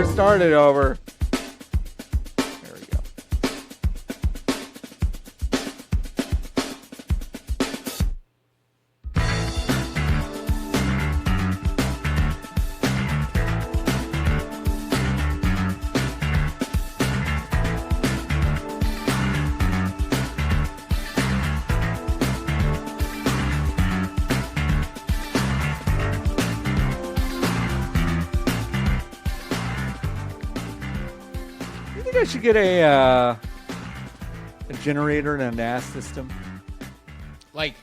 Start it over. There we go. I should get a generator and a NAS system. Like,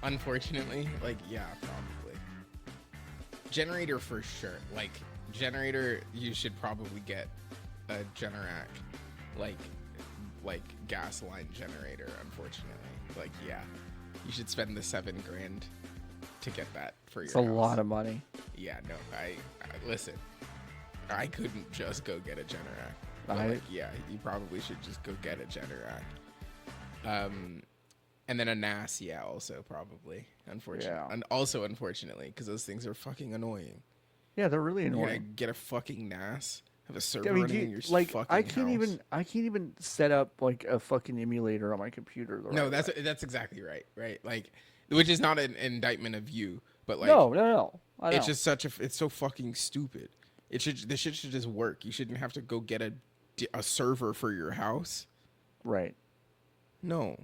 unfortunately, like, yeah, probably. Generator for sure. Like, generator, you should probably get a Generac, like gas line generator, unfortunately. Like, yeah, you should spend the $7,000 to get that for your house. It's a lot of money. Yeah, no, I listen, I couldn't just go get a Generac. Like, yeah, you probably should just go get a Generac. And then a NAS, yeah, also probably, unfortunately. Yeah. And also, unfortunately, because those things are fucking annoying. Yeah, they're really annoying. You're gonna get a fucking NAS, have a server running in your like, fucking I can't house. I can't even set up like a fucking emulator on my computer. No, that's exactly right, right? Like, which is not an indictment of you, but like, no. It's just it's so fucking stupid. This shit should just work. You shouldn't have to go get a server for your house. Right. No.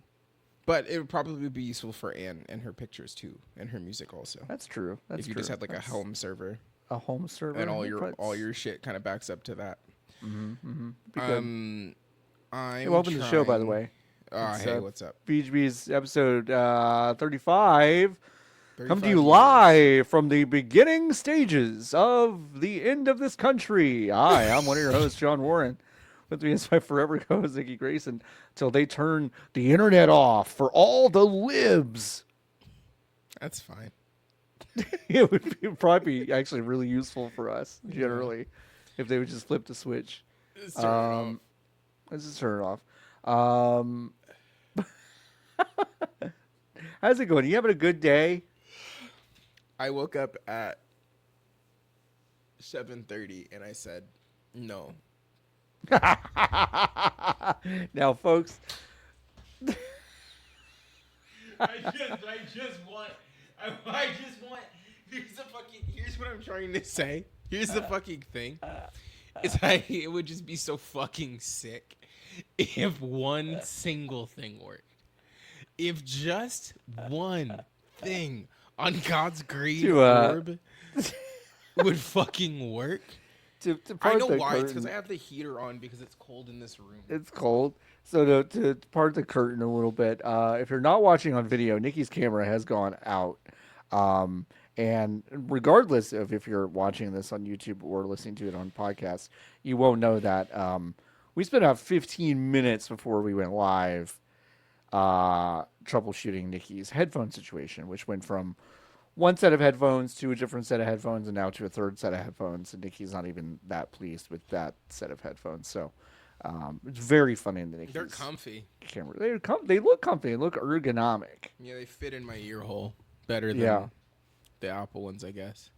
But it would probably be useful for Anne and her pictures too, and her music also. That's true. That's if you true. just had like a home server. A home server. And all your shit kind of backs up to that. Mm-hmm. Hey, welcome to the show, by the way. Hey, what's up? BGB's episode 35. Come to you live from the beginning stages of the end of this country. Hi, I'm one of your hosts, John Warren. With me is my forever co-host, Niki Grayson, until they turn the internet off for all the libs. That's fine. It would probably be actually really useful for us, generally, if they would just flip the switch. Let's turn it off. How's it going? You having a good day? I woke up at 7:30 and I said, no. Now, folks, I just want. Here's what I'm trying to say. Here's the fucking thing. It's like, it would just be so fucking sick if one single thing worked. If just one thing on God's great orb would fucking work. I know why. It's because I have the heater on because it's cold in this room. It's cold. So to part the curtain a little bit, if you're not watching on video, Nikki's camera has gone out. And regardless of if you're watching this on YouTube or listening to it on podcast, you won't know that we spent about 15 minutes before we went live troubleshooting Nikki's headphone situation, which went from one set of headphones to a different set of headphones and now to a third set of headphones. And Nikki's not even that pleased with that set of headphones. So it's very funny in the Nikki's They're comfy. camera. They look comfy. They look ergonomic. Yeah, they fit in my ear hole better than the Apple ones, I guess.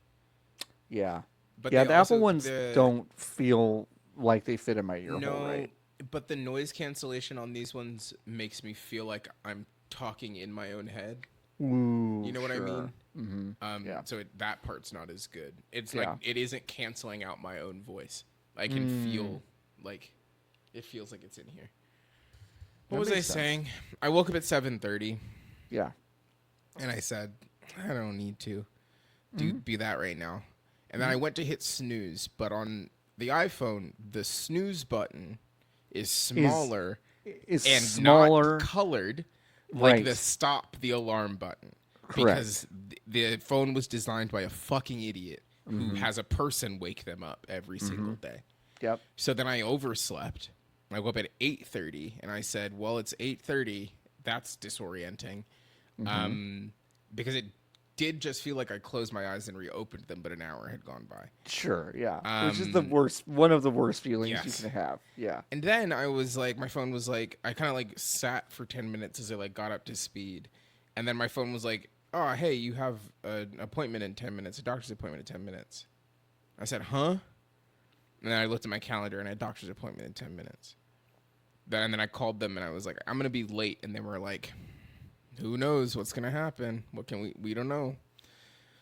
Yeah. But yeah, the Apple ones don't feel like they fit in my ear hole, right? But the noise cancellation on these ones makes me feel like I'm talking in my own head. Ooh, you know what I mean? Mm-hmm. So that part's not as good. It's like it isn't canceling out my own voice. I can feel like it feels like it's in here. What was I saying? I woke up at 7:30. Yeah. And I said, I don't need to be that right now. And then I went to hit snooze, but on the iPhone, the snooze button is smaller and not colored like the stop the alarm button. Correct. Because the phone was designed by a fucking idiot who has a person wake them up every single day. Yep. So then I overslept. I woke up at 8:30 and I said, well, it's 8:30. That's disorienting. Because it did just feel like I closed my eyes and reopened them, but an hour had gone by. Sure, yeah. Which is the worst, one of the worst feelings you can have. Yeah. And then I was like, my phone was like, I kind of like sat for 10 minutes as I like got up to speed. And then my phone was like, oh, hey, you have an appointment in 10 minutes, a doctor's appointment in 10 minutes. I said, huh? And then I looked at my calendar and I had a doctor's appointment in 10 minutes. And then I called them and I was like, I'm going to be late. And they were like, who knows what's going to happen? What can we don't know.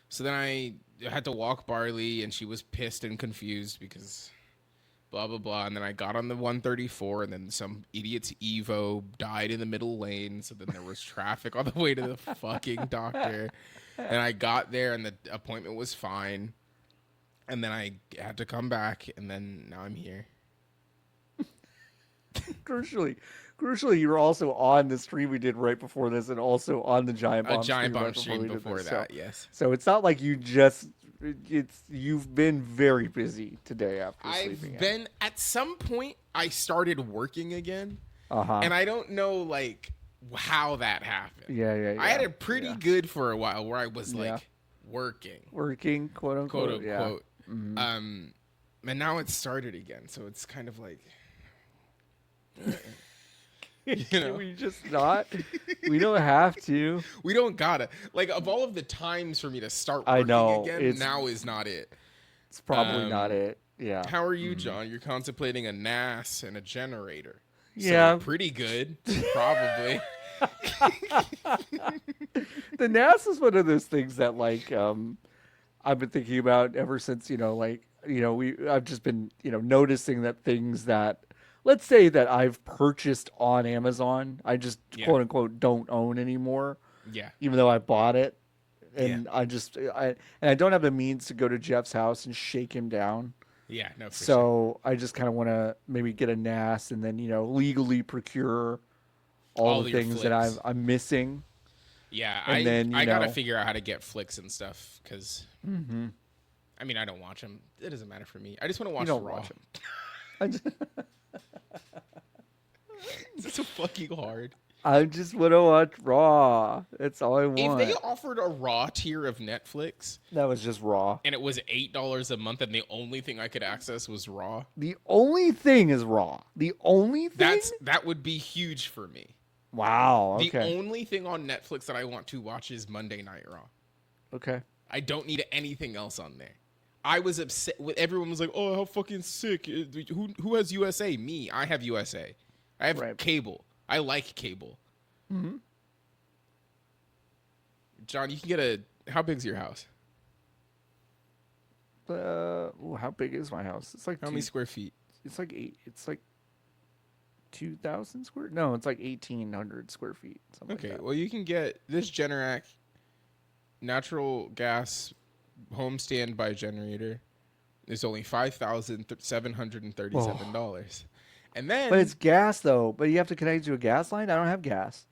So then I had to walk Barley and she was pissed and confused because blah, blah, blah. And then I got on the 134 and then some idiot's R.E.V.O died in the middle lane. So then there was traffic on the way to the fucking doctor. And I got there and the appointment was fine. And then I had to come back and then now I'm here. Crucially, you were also on the stream we did right before this, and also on the Giant Bomb stream before that. Yes. So it's not like you've been very busy today after sleeping. I've been at some point. I started working again, and I don't know like how that happened. Yeah. I had it pretty good for a while where I was like working, quote unquote. Yeah. Mm-hmm. And now it's started again, so it's kind of like. Can we just not? We don't have to. We don't gotta. Like, of all of the times for me to start working again, now is not it. It's probably not it. Yeah. How are you, John? You're contemplating a NAS and a generator. Yeah. So pretty good, probably. The NAS is one of those things that, like, I've been thinking about ever since, I've just been, noticing that things that, let's say that I've purchased on Amazon, I just quote unquote don't own anymore. Yeah. Even though I bought it, and I don't have the means to go to Jeff's house and shake him down. Yeah, no. So I just kind of want to maybe get a NAS and then legally procure all the things that I'm missing. Yeah, and I gotta figure out how to get flicks and stuff because. Mm-hmm. I mean, I don't watch them. It doesn't matter for me. I just want to watch Raw. It's so fucking hard. I just want to watch Raw. That's all I want. If they offered a Raw tier of Netflix, that was just Raw, and it was $8 a month, and the only thing I could access was Raw. The only thing is Raw. The only thing that would be huge for me. Wow. Okay. The only thing on Netflix that I want to watch is Monday Night Raw. Okay. I don't need anything else on there. I was upset. Everyone was like, "Oh, how fucking sick! Who has USA? Me. I have USA. I have cable. I like cable." Mm-hmm. John, you can get how big's your house? How big is my house? It's like how many square feet? It's like 2,000 square. No, it's like 1,800 square feet. Okay, like that. Well, you can get this Generac natural gas home standby generator. It's only $5,737, and then. But it's gas though. But you have to connect to a gas line. I don't have gas.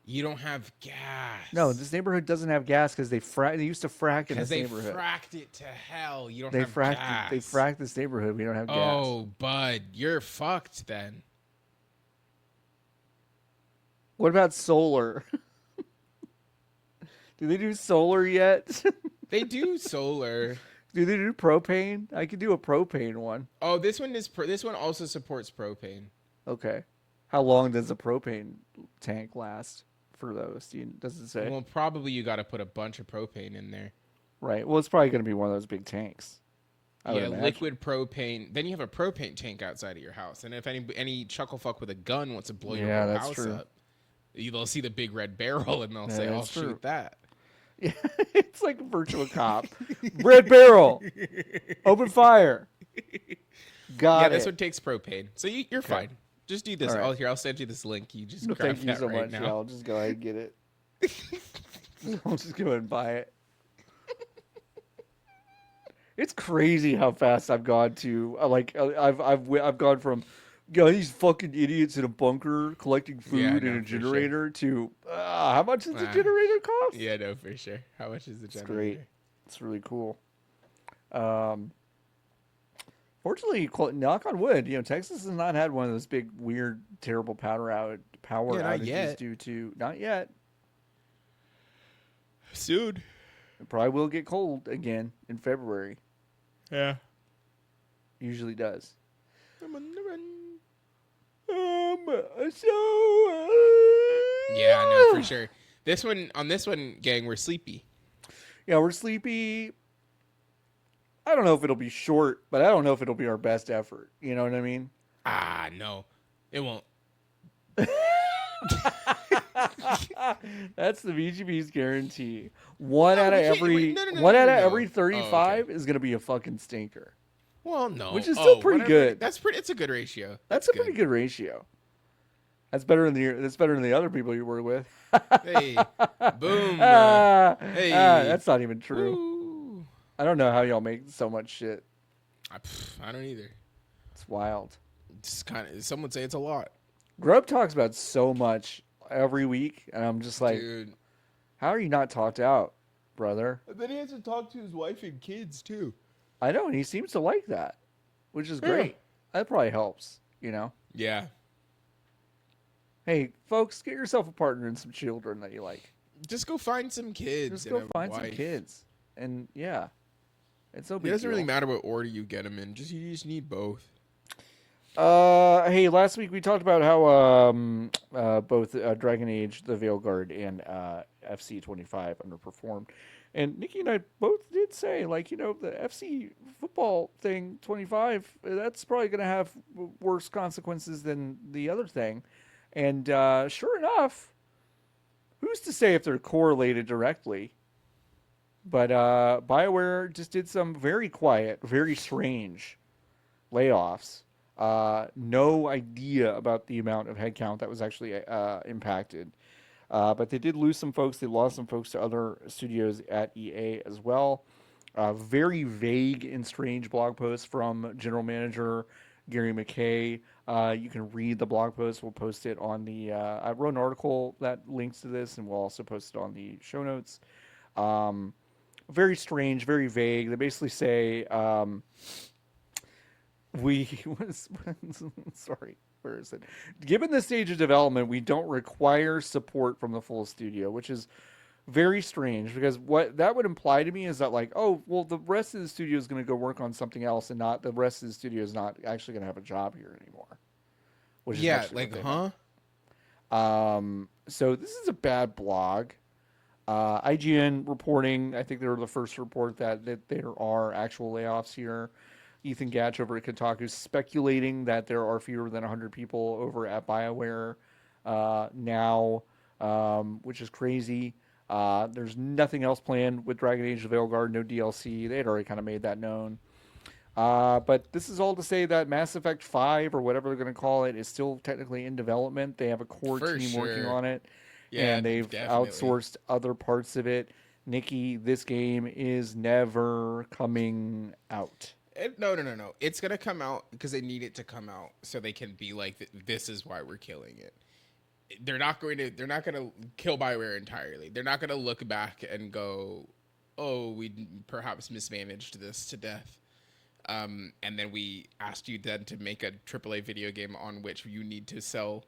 You don't have gas. No, this neighborhood doesn't have gas because they used to frack in this neighborhood. They fracked it to hell. You don't have gas. They fracked this neighborhood. We don't have gas. Oh, bud, you're fucked then. What about solar? Do they do solar yet? They do solar. Do they do propane? I could do a propane one. Oh, this one also supports propane. Okay. How long does a propane tank last for those? Does it say? Well, probably you got to put a bunch of propane in there. Right. Well, it's probably going to be one of those big tanks. Yeah, liquid propane. Then you have a propane tank outside of your house. And if any chuckle fuck with a gun wants to blow your whole house up, they'll see the big red barrel and they'll say, "I'll shoot that." Yeah, it's like Virtua Cop. Red barrel. Open fire. Got it. Yeah, this one takes propane. So you're fine. Just do this. Right. I'll send you this link. You just grab thank you that so right much. now. Yeah, I'll just go ahead and get it. I'll just go ahead and buy it. It's crazy how fast I've gone to I've gone from these fucking idiots in a bunker collecting food and a generator to how much does the generator cost? Yeah, no, for sure. How much is the generator? It's great. It's really cool. Fortunately, knock on wood, Texas has not had one of those big, weird, terrible power outages due to not yet. Soon. It probably will get cold again in February. Yeah. Usually does. I'm on the run. Yeah, no, for sure. This one, gang, we're sleepy. Yeah, we're sleepy. I don't know if it'll be short, but I don't know if it'll be our best effort. You know what I mean? Ah, no, it won't. That's the VGB's guarantee. One No, out of we can't. Wait, every no, no, no, one no, out no, of no. every Oh, okay. 35 is gonna be a fucking stinker, Well, which no. is still Oh, pretty whatever. good. That's pretty. It's a good ratio. That's That's a pretty good. good ratio. That's better than the other people you work with. Hey, boom. Hey, That's not even true. woo. I don't know how y'all make so much shit. I don't either. It's wild. It's kind of. Some would say it's a lot, Grub talks about so much every week, and I'm just like, dude. how are you not talked out, brother? And then he has to talk to his wife and kids too. I know, and he seems to like that, which is Yeah. great. That probably helps, you know? Yeah. Hey, folks, get yourself a partner and some children that you like. Just go find some kids Just and go a find some wife. kids. And yeah, it's no It big doesn't really deal. matter what order you get them in. You just need both. Hey, last week we talked about how both Dragon Age, the Veilguard, and FC 25 underperformed, and Nikki and I both did say, like, you know, the FC football thing 25, that's probably going to have worse consequences than the other thing, and sure enough, who's to say if they're correlated directly? But BioWare just did some very quiet, very strange layoffs. No idea about the amount of headcount that was actually impacted. But they did lose some folks. They lost some folks to other studios at EA as well. Very vague and strange blog posts from General Manager Gary McKay. You can read the blog post. We'll post it on the. I wrote an article that links to this, and we'll also post it on the show notes. Um, Very strange, very vague. They basically say we sorry, where is it? Given the stage of development, we don't require support from the full studio, which is very strange because what that would imply to me is that, like, oh well, the rest of the studio is going to go work on something else, and not the rest of the studio is not actually going to have a job here anymore, which is Yeah, actually what like, they huh? meant. So this is a bad blog. IGN reporting, I think they were the first to report that there are actual layoffs here. Ethan Gatch over at Kotaku speculating that there are fewer than 100 people over at BioWare now, which is crazy. There's nothing else planned with Dragon Age of Veilguard, no DLC. They had already kind of made that known. But this is all to say that Mass Effect 5, or whatever they're going to call it, is still technically in development. They have a core For team working sure. on it, Yeah, and they've definitely. outsourced other parts of it. Nikki, this game is never coming out. No, no, no, no. It's gonna come out because they need it to come out so they can be like, "This is why we're killing it." They're not going to. They're not going to kill Bioware entirely. They're not going to look back and go, "Oh, we perhaps mismanaged this to death." And then we asked you then to make a AAA video game on which you need to sell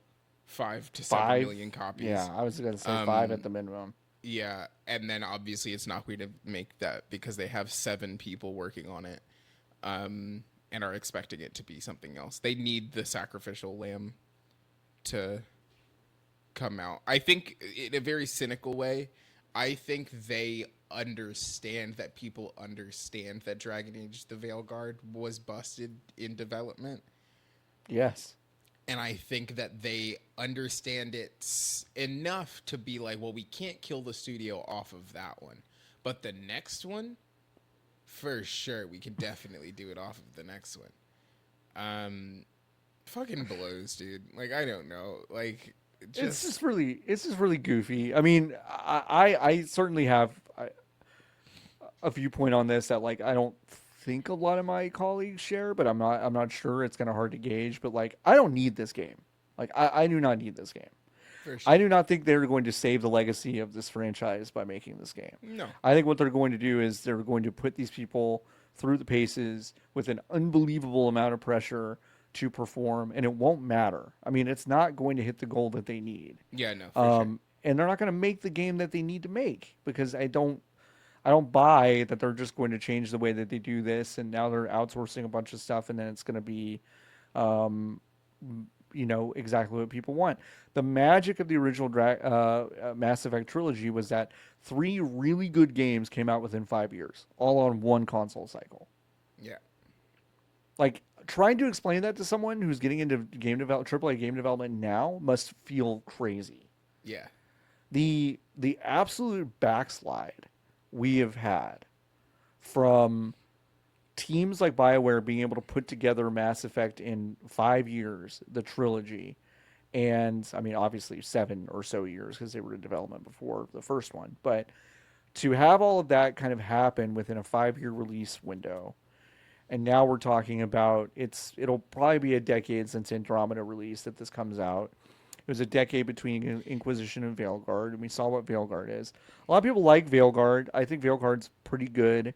5 to 7 million Yeah, copies. I was going to say five at Um, the minimum. yeah, and then obviously it's not going to make that because they have 7 people working on it, and are expecting it to be something else. They need the sacrificial lamb to come out. I think in a very cynical way, I think they understand that people understand that Dragon Age the Veilguard was busted in development. Yes. And I think that they understand it enough to be like, well, we can't kill the studio off of that one. But the next one, for sure, we can definitely do it off of the next one. Fucking blows, dude. Like, I don't know. Like, just It's just really goofy. I mean, I certainly have a viewpoint on this that, like, I don't think a lot of my colleagues share, but I'm not sure. It's kind of hard to gauge, but, like, I don't need this game. Like, I do not need this game. for I sure. do not think they're going to save the legacy of this franchise by making this game. No. I think what they're going to do is they're going to put these people through the paces with an unbelievable amount of pressure to perform, and it won't matter. I mean, it's not going to hit the goal that they need. Yeah, no, for sure. And they're not going to make the game that they need to make because I don't buy that they're just going to change the way that they do this, and now they're outsourcing a bunch of stuff, and then it's going to be, um, you know, exactly what people want. The magic of the original Mass Effect trilogy was that 3 really good games came out within 5 years, all on one console cycle. Yeah. Like trying to explain that to someone who's getting into AAA game development now must feel crazy. Yeah. The absolute backslide we have had from teams like BioWare being able to put together Mass Effect in 5 years, the trilogy, and I mean, obviously 7 or so years because they were in development before the first one, but to have all of that kind of happen within a 5 year release window, and now we're talking about it'll probably be a decade since Andromeda released that this comes out. It was a decade between Inquisition and Veilguard, and we saw what Veilguard is. A lot of people like Veilguard. I think Veilguard's pretty good,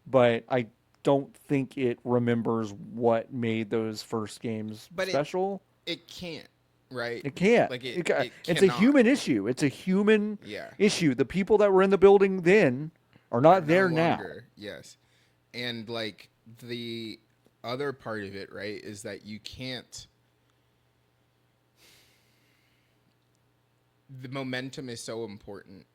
but I don't think it remembers what made those first games But special. it can't, right? It can't. Like it It's a cannot. human issue. It's a human Yeah. issue. The people that were in the building then are Are not no there now. longer. Yes. And like the other part of it, right, is that you can't. The momentum is so important,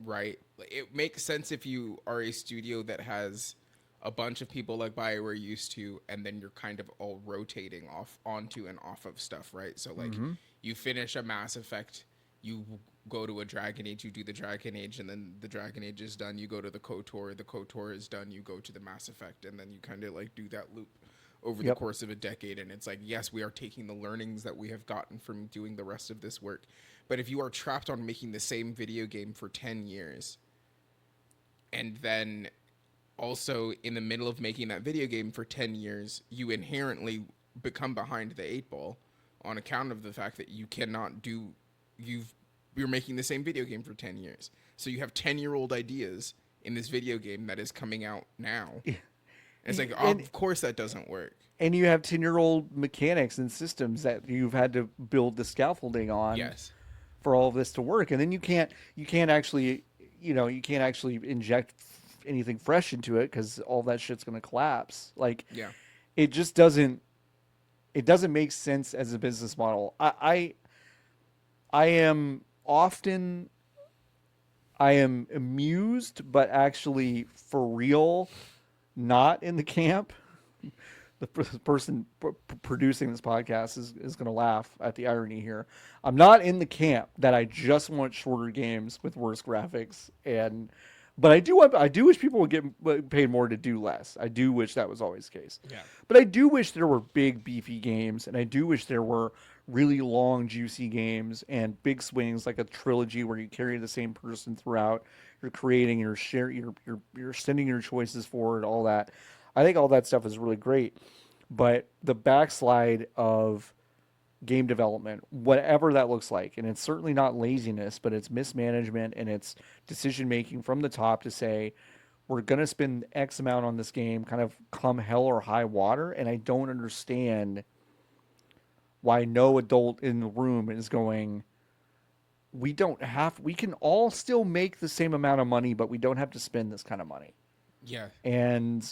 right? Like, it makes sense if you are a studio that has a bunch of people like BioWare used to, and then you're kind of all rotating off onto and off of stuff, right? So like you finish a Mass Effect, you go to a Dragon Age, you do the Dragon Age, and then the Dragon Age is done, you go to the KOTOR is done, you go to the Mass Effect, and then you kind of like do that loop over the course of a decade. And it's like, yes, we are taking the learnings that we have gotten from doing the rest of this work. But if you are trapped on making the same video game for 10 years, and then also in the middle of making that video game for 10 years, you inherently become behind the eight ball on account of the fact that you cannot do, you're making the same video game for 10 years. So you have 10-year-old ideas in this video game that is coming out now. It's like, of course that doesn't work. And you have 10-year-old mechanics and systems that you've had to build the scaffolding on. Yes. For all of this to work, and then you can't actually inject anything fresh into it because all that shit's going to collapse. Like, Yeah. it just doesn't make sense as a business model. I am amused, but actually for real not in the camp. The person producing this podcast is going to laugh at the irony here. I'm not in the camp that I just want shorter games with worse graphics, but I do wish people would get paid more to do less. I do wish that was always the case. Yeah. But I do wish there were big beefy games, and I do wish there were really long juicy games and big swings like a trilogy where you carry the same person throughout. You're creating you're sending your choices forward, all that. I think all that stuff is really great, but the backslide of game development, whatever that looks like, and it's certainly not laziness, but it's mismanagement and it's decision making from the top to say, we're going to spend X amount on this game, kind of come hell or high water, and I don't understand why no adult in the room is going, we can all still make the same amount of money, but we don't have to spend this kind of money. Yeah. And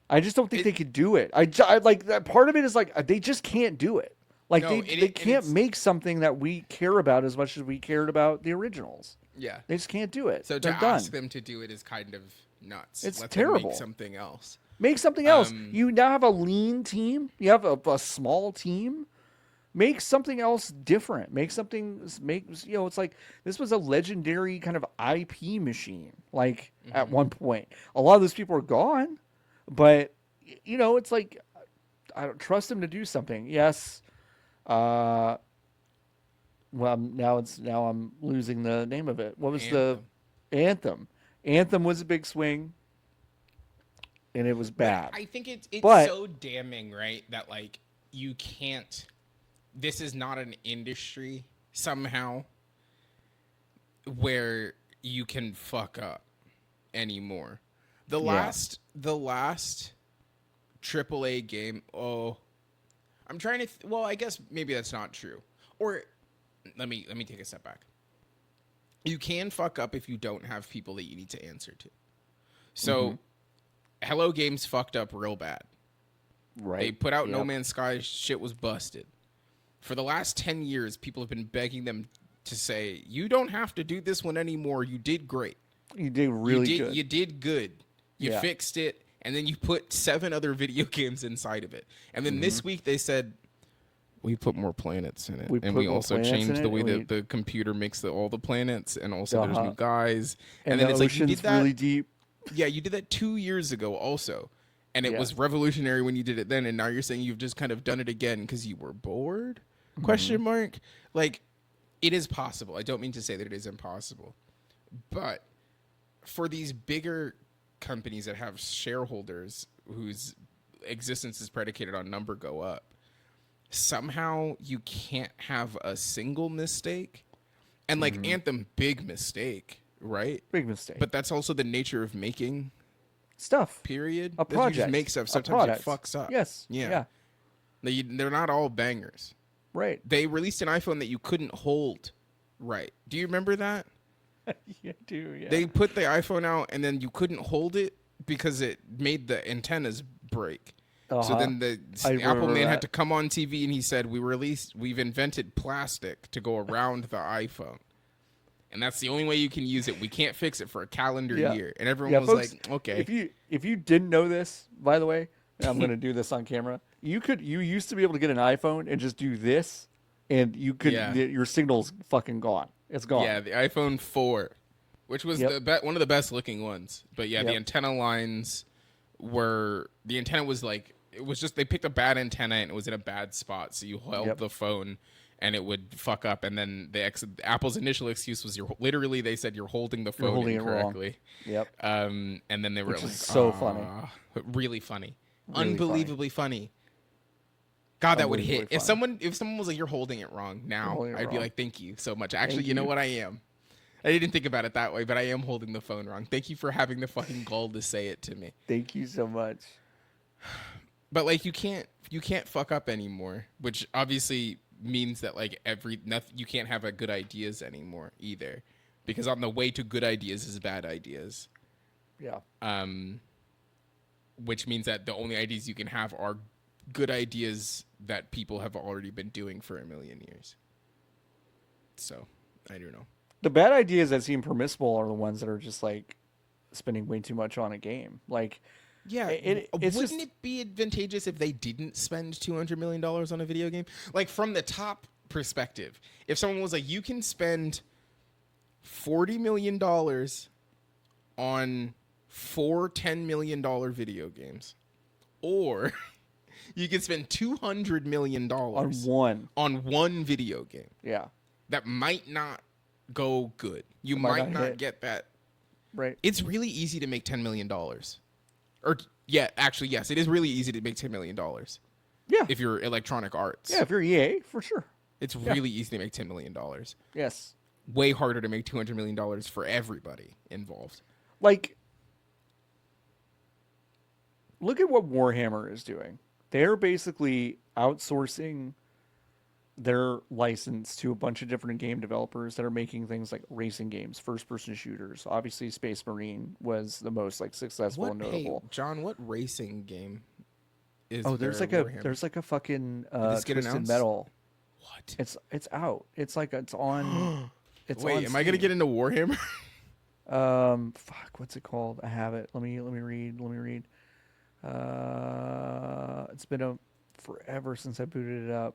I just don't think they could do it. I like that part of it is like they just can't do it. Like No, they can't make something that we care about as much as we cared about the originals. Yeah. They just can't do it. So They're to done. ask them to do it is kind of nuts. It's Let terrible. Them make something else. Make something else. You now have a lean team. You have a small team. Make something else different. It's like this was a legendary kind of IP machine. Like at one point, a lot of those people are gone, but it's like I don't trust them to do something. Yes. Well, now I'm losing the name of it. What was the Anthem? Anthem was a big swing, and it was bad. But I think it's But so damning, right? That like you can't. This is not an industry somehow where you can fuck up anymore. The last AAA game. Oh, I'm trying to. Well, I guess maybe that's not true. Or let me take a step back. You can fuck up if you don't have people that you need to answer to. So, Hello Games fucked up real bad. Right. They put out No Man's Sky. Shit was busted. For the last 10 years, people have been begging them to say, you don't have to do this one anymore. You did great. You did really good. You did good. You Yeah. fixed it, and then you put 7 other video games inside of it. And then Mm-hmm. this week they said, we put more planets in it, We and put we more also planets in changed the it, way and that the computer makes all the planets, and also there's uh-huh. new guys. And then the it's like, you did ocean's that. really deep. Yeah, you did that 2 years ago also. And it Yeah. was revolutionary when you did it then, and now you're saying you've just kind of done it again because you were bored? Mm-hmm. Question mark. Like, it is possible. I don't mean to say that it is impossible. But for these bigger companies that have shareholders whose existence is predicated on number go up, somehow you can't have a single mistake. And like Mm-hmm. Anthem, big mistake, right? Big mistake. But that's also the nature of making, Stuff. period. A That you just project. make stuff. A Sometimes it product. fucks up. Yes. Yeah. Yeah. They're not all bangers. Right. They released an iPhone that you couldn't hold right. Do you remember that? Yeah, I do. Yeah. They put the iPhone out and then you couldn't hold it because it made the antennas break. So Uh-huh. then the I Apple remember man that. had to come on TV and he said, we've invented plastic to go around the iPhone. And that's the only way you can use it. We can't fix it for a calendar Yeah. year. And everyone Yeah, was folks, like, okay. If you didn't know this, by the way, and I'm going to do this on camera. You used to be able to get an iPhone and just do this, and you could Yeah. your signal's fucking gone. It's gone. Yeah, the iPhone 4, which was Yep. one of the best looking ones. But yeah, the Yep. antenna lines the antenna was like, it was just, they picked a bad antenna and it was in a bad spot. So you held Yep. the phone and it would fuck up. And then Apple's initial excuse was they said you're holding the phone holding it wrong. incorrectly. Yep. And then they were Which like, is so funny. really funny, Really unbelievably funny. God, that would hit. Unbelievably If someone was like, "You're holding it wrong," now holding it I'd be wrong. like, "Thank you so much." Actually, Thank you know you. what? I am. I didn't think about it that way, but I am holding the phone wrong. Thank you for having the fucking gall to say it to me. Thank you so much. But like, you can't fuck up anymore, which obviously means that like you can't have good ideas anymore either, because on the way to good ideas is bad ideas. Yeah. Which means that the only ideas you can have are good ideas that people have already been doing for a million years. So, I don't know. The bad ideas that seem permissible are the ones that are just like spending way too much on a game. Like, Yeah, it's wouldn't just, it be advantageous if they didn't spend $200 million on a video game? Like, from the top perspective, if someone was like, you can spend $40 million on 4 $10 million video games, or you can spend $200 million on one video game yeah, that might not go good. You might might not not hit. get that. right. It's really easy to make $10 million. Or, yeah, actually, yes, it is really easy to make $10 million Yeah. if you're Electronic Arts. Yeah, if you're EA, for sure. It's really easy to make $10 million. Yes. Way harder to make $200 million for everybody involved. Like, look at what Warhammer is doing. They're basically outsourcing their license to a bunch of different game developers that are making things like racing games, first-person shooters. Obviously, Space Marine was the most like successful and notable. Hey, John, what racing game is Oh, there's there like at a Warhammer? there's like a fucking this get Twisted announced? Metal. What? It's out. It's like it's on. It's Wait, on am I going to Steam. get into Warhammer? Fuck, what's it called? I have it. Let me read. It's been forever since I booted it up.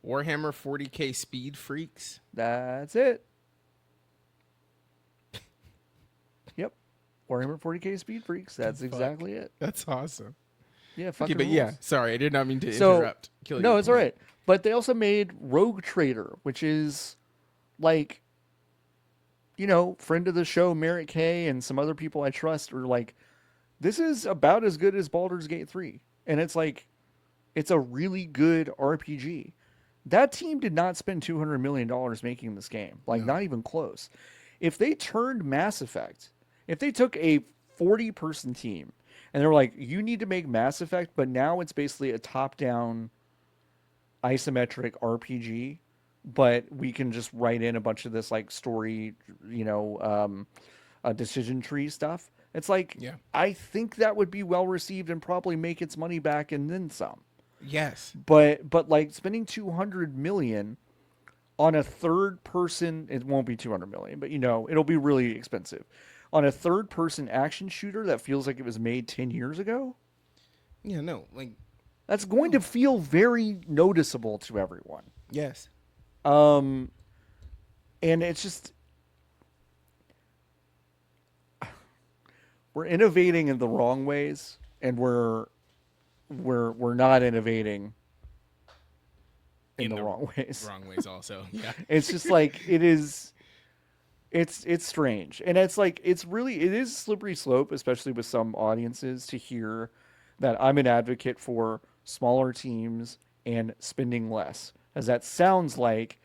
Warhammer 40K Speed Freaks? That's it. Yep. Warhammer 40K Speed Freaks. That's exactly it. That's awesome. Yeah, Okay, fucking but yeah, rules. sorry, I did not mean to So, interrupt. Kill no, your it's all point. right. But they also made Rogue Trader, which is like, friend of the show, Merritt K, and some other people I trust are like, this is about as good as Baldur's Gate 3. And it's like, it's a really good RPG. That team did not spend $200 million making this game. Like, not even close. If they turned Mass Effect, if they took a 40-person team and they were like, you need to make Mass Effect, but now it's basically a top-down isometric RPG, but we can just write in a bunch of this like story, decision tree stuff. It's like, Yeah. I think that would be well received and probably make its money back and then some. Yes. But like spending 200 million on a third person, it won't be 200 million, but it'll be really expensive. on a third-person action shooter that feels like it was made 10 years ago, Yeah, no, like that's going to feel very noticeable to everyone. yes. Um, and it's just we're innovating in the wrong ways, and we're not innovating in the wrong ways. Wrong ways also. Yeah. It's just like it is. It's strange, and it's like it is a slippery slope, especially with some audiences, to hear that I'm an advocate for smaller teams and spending less, as that sounds like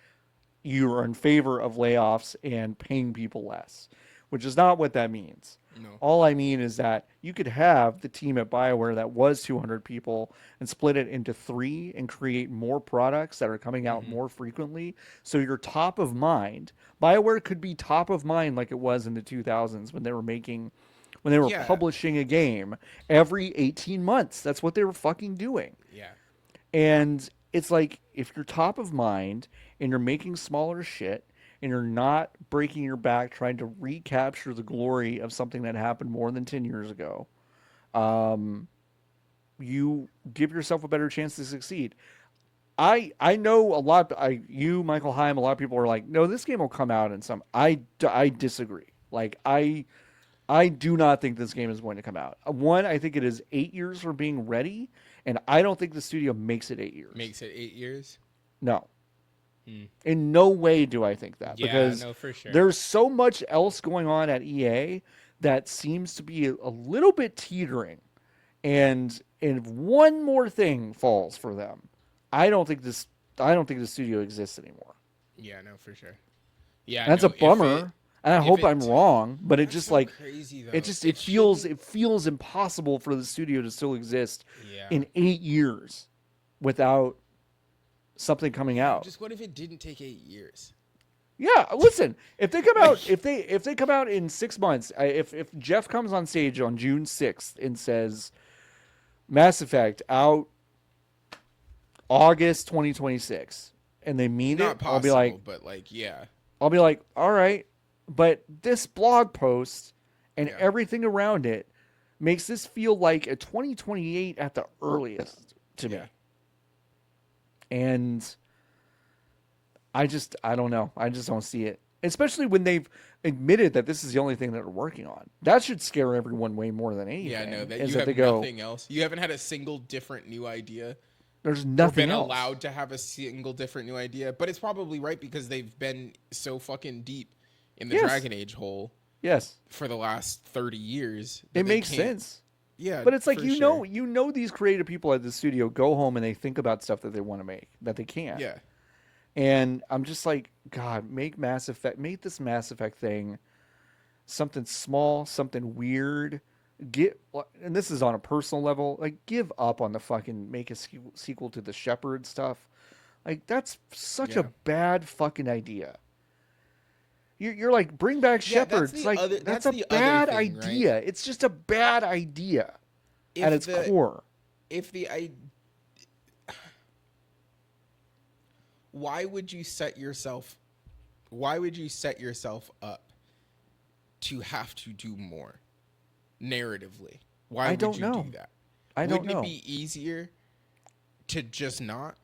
you are in favor of layoffs and paying people less, which is not what that means. No. All I mean is that you could have the team at BioWare that was 200 people and split it into three and create more products that are coming out more frequently. So you're top of mind. BioWare could be top of mind like it was in the 2000s when they were Yeah. publishing a game every 18 months. That's what they were fucking doing. Yeah. And it's like if you're top of mind and you're making smaller shit and you're not breaking your back trying to recapture the glory of something that happened more than 10 years ago, you give yourself a better chance to succeed. I know a lot. Michael Heim, a lot of people are like, no, this game will come out in some. I disagree. Like I do not think this game is going to come out. One, I think it is 8 years for being ready, and I don't think the studio makes it 8 years. Makes it 8 years? No. In no way do I think that. Yeah, because no, for sure. there's so much else going on at EA that seems to be a little bit teetering. And if one more thing falls for them, I don't think the studio exists anymore. Yeah, no, for sure. Yeah, That's no, a bummer. And I hope I'm wrong, but it just so like crazy, though. it feels impossible for the studio to still exist in 8 years without something coming out. Just what if it didn't take 8 years? Yeah, listen. If they come out, if they come out in 6 months, if Jeff comes on stage on June 6th and says, "Mass Effect out August 2026," and they mean Not it, possible, I'll be like, but like, yeah. I'll be like, all right, but this blog post and everything around it makes this feel like a 2028 at the earliest to me. And I don't know. I just don't see it. Especially when they've admitted that this is the only thing that they're working on. That should scare everyone way more than anything. Yeah, no, that is you have they go, nothing else. You haven't had a single different new idea. There's nothing been else. allowed to have a single different new idea. But it's probably right because they've been so fucking deep in the Dragon Age hole. Yes. For the last 30 years. It makes sense. Yeah, but it's like you know these creative people at the studio go home and they think about stuff that they want to make that they can't. Yeah. And I'm just like, God, make this Mass Effect thing something small, something weird. And this is on a personal level, like give up on the fucking make a sequel to the Shepherd stuff. Like that's such a bad fucking idea. You're like, bring back Shepherd. It's like that's a bad idea. Right? It's just a bad idea at its core. Why would you set yourself up to have to do more narratively? Why would you do that? Wouldn't it be easier to just not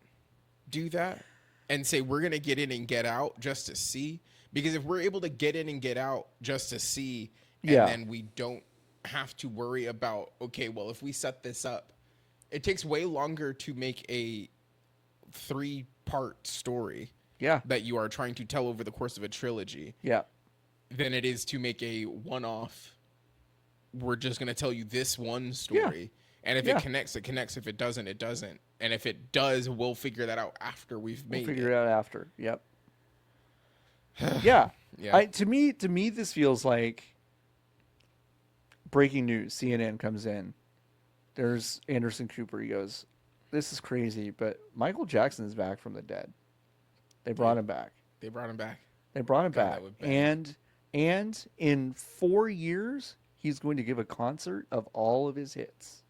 do that and say we're going to get in and get out just to see? Because if we're able to get in and get out just to see, and then we don't have to worry about, okay, well, if we set this up, it takes way longer to make a 3-part story that you are trying to tell over the course of a trilogy than it is to make a one-off, we're just going to tell you this one story. And if it connects, it connects. If it doesn't, it doesn't. And if it does, we'll figure that out after we'll figure it out after. Yep. Yeah. To me, this feels like breaking news. CNN comes in. There's Anderson Cooper. He goes, "This is crazy, but Michael Jackson is back from the dead. They brought him back. And in 4 years, he's going to give a concert of all of his hits."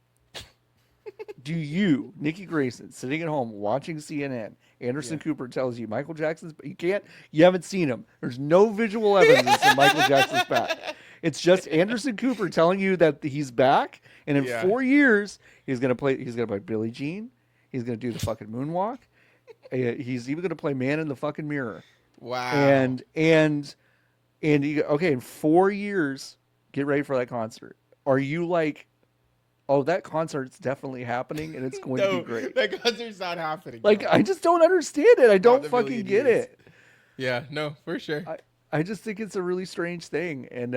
Do you, Nikki Grayson, sitting at home watching CNN, Anderson Cooper tells you Michael Jackson's, you haven't seen him. There's no visual evidence that Michael Jackson's back. It's just Anderson Cooper telling you that he's back, and in Yeah. 4 years he's gonna play. He's gonna play Billie Jean. He's gonna do the fucking moonwalk. He's even gonna play Man in the fucking Mirror. Wow. And okay, in 4 years, get ready for that concert. Are you like, oh, that concert's definitely happening and it's going to be No, great? that concert's not happening. Like, no. I just don't understand it. I Not don't the fucking million get years. it. Yeah, no, for sure. I just think it's a really strange thing, and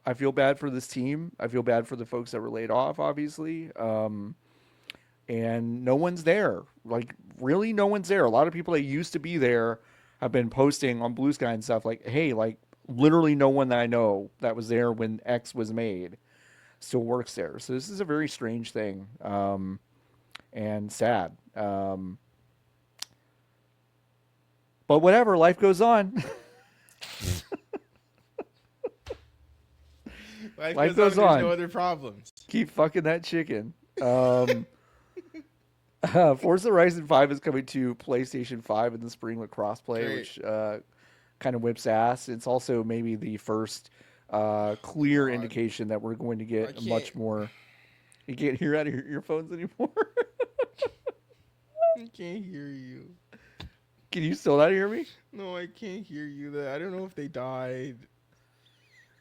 I feel bad for this team. I feel bad for the folks that were laid off, obviously. And no one's there. Like, really, no one's there. A lot of people that used to be there have been posting on Blue Sky and stuff like, hey, like, literally no one that I know that was there when X was made still works there. So this is a very strange thing, and sad. But whatever, life goes on. Life goes on. There's no other problems. Keep fucking that chicken. Forza Horizon 5 is coming to PlayStation 5 in the spring with crossplay, Great. which kind of whips ass. It's also maybe the first clear God. indication that we're going to I get can't- much more. You can't hear out of your earphones anymore. I can't hear you. Can you still not hear me? No, I can't hear you. I don't know if they died.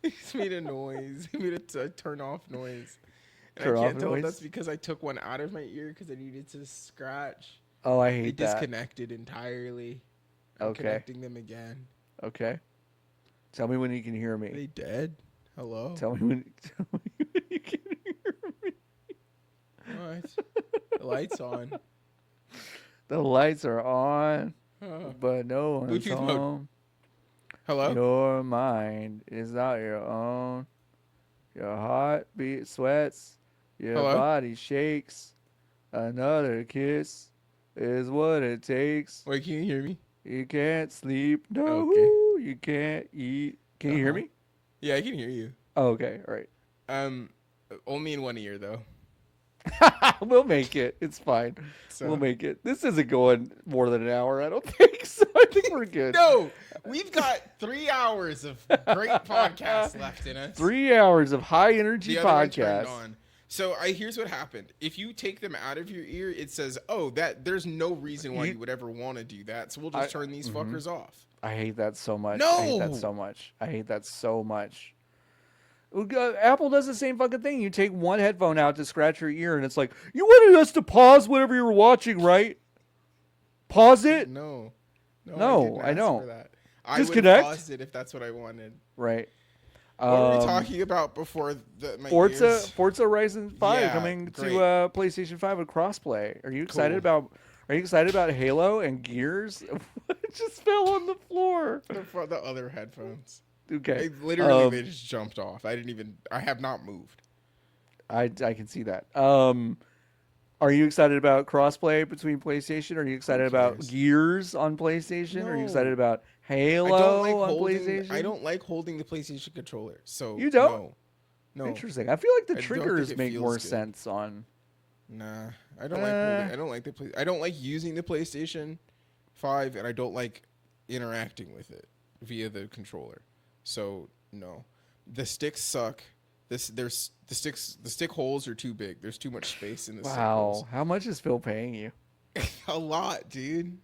It's made a noise. It made a turn off noise. And Turn I off can't tell noise? if that's because I took one out of my ear because I needed to scratch. Oh, I They hate that. disconnected entirely. I'm Okay. connecting them again. Okay. Tell me when you can hear Are me. they dead? Hello? Tell me when you can hear me. What? The light's on. The lights are on, Huh. but no one's Bluetooth mode. home. Hello? Your mind is not your own. Your heartbeat sweats. Your Hello? body shakes. Another kiss is what it takes. Wait, can you hear me? You can't sleep. No, Okay. you can't eat. Can you hear me? Yeah, I can hear you. Oh, okay. All right. Only in one ear though. We'll make it. It's fine. So We'll make it. This isn't going more than an hour, I don't think. So I think we're good. no, we've got 3 hours of great podcast left in us. 3 hours of high energy The other one turned podcast. on. So here's what happened. If you take them out of your ear, it says, "Oh, that there's no reason why you would ever want to do that. So we'll just turn these fuckers off." I hate that so much. No! I hate that so much. I hate that so much. Apple does the same fucking thing. You take one headphone out to scratch your ear, and it's like, you wanted us to pause whatever you were watching, right? Pause it? No, No, didn't I ask don't. for that. I would Disconnect? have paused it if that's what I wanted. Right. What were we talking about before my ears? Forza Horizon 5 Yeah, coming great. to PlayStation 5 with crossplay. Are you excited Cool. Are you excited about Halo and Gears? It just fell on the floor. The other headphones. Okay. They just jumped off. I have not moved. I can see that. Are you excited about crossplay between PlayStation? Are you excited about cares? Gears on PlayStation? Are you No. excited about Halo on PlayStation? I don't like holding the PlayStation controller. So You don't? No. Interesting. I feel like the I don't triggers think it make feels more good. sense on. Nah, I don't like holding. I don't like I don't like using the PlayStation 5, and I don't like interacting with it via the controller. So no, the sticks suck. The stick holes are too big. There's too much space in the stick holes. Wow. How much is Phil paying you? A lot, dude.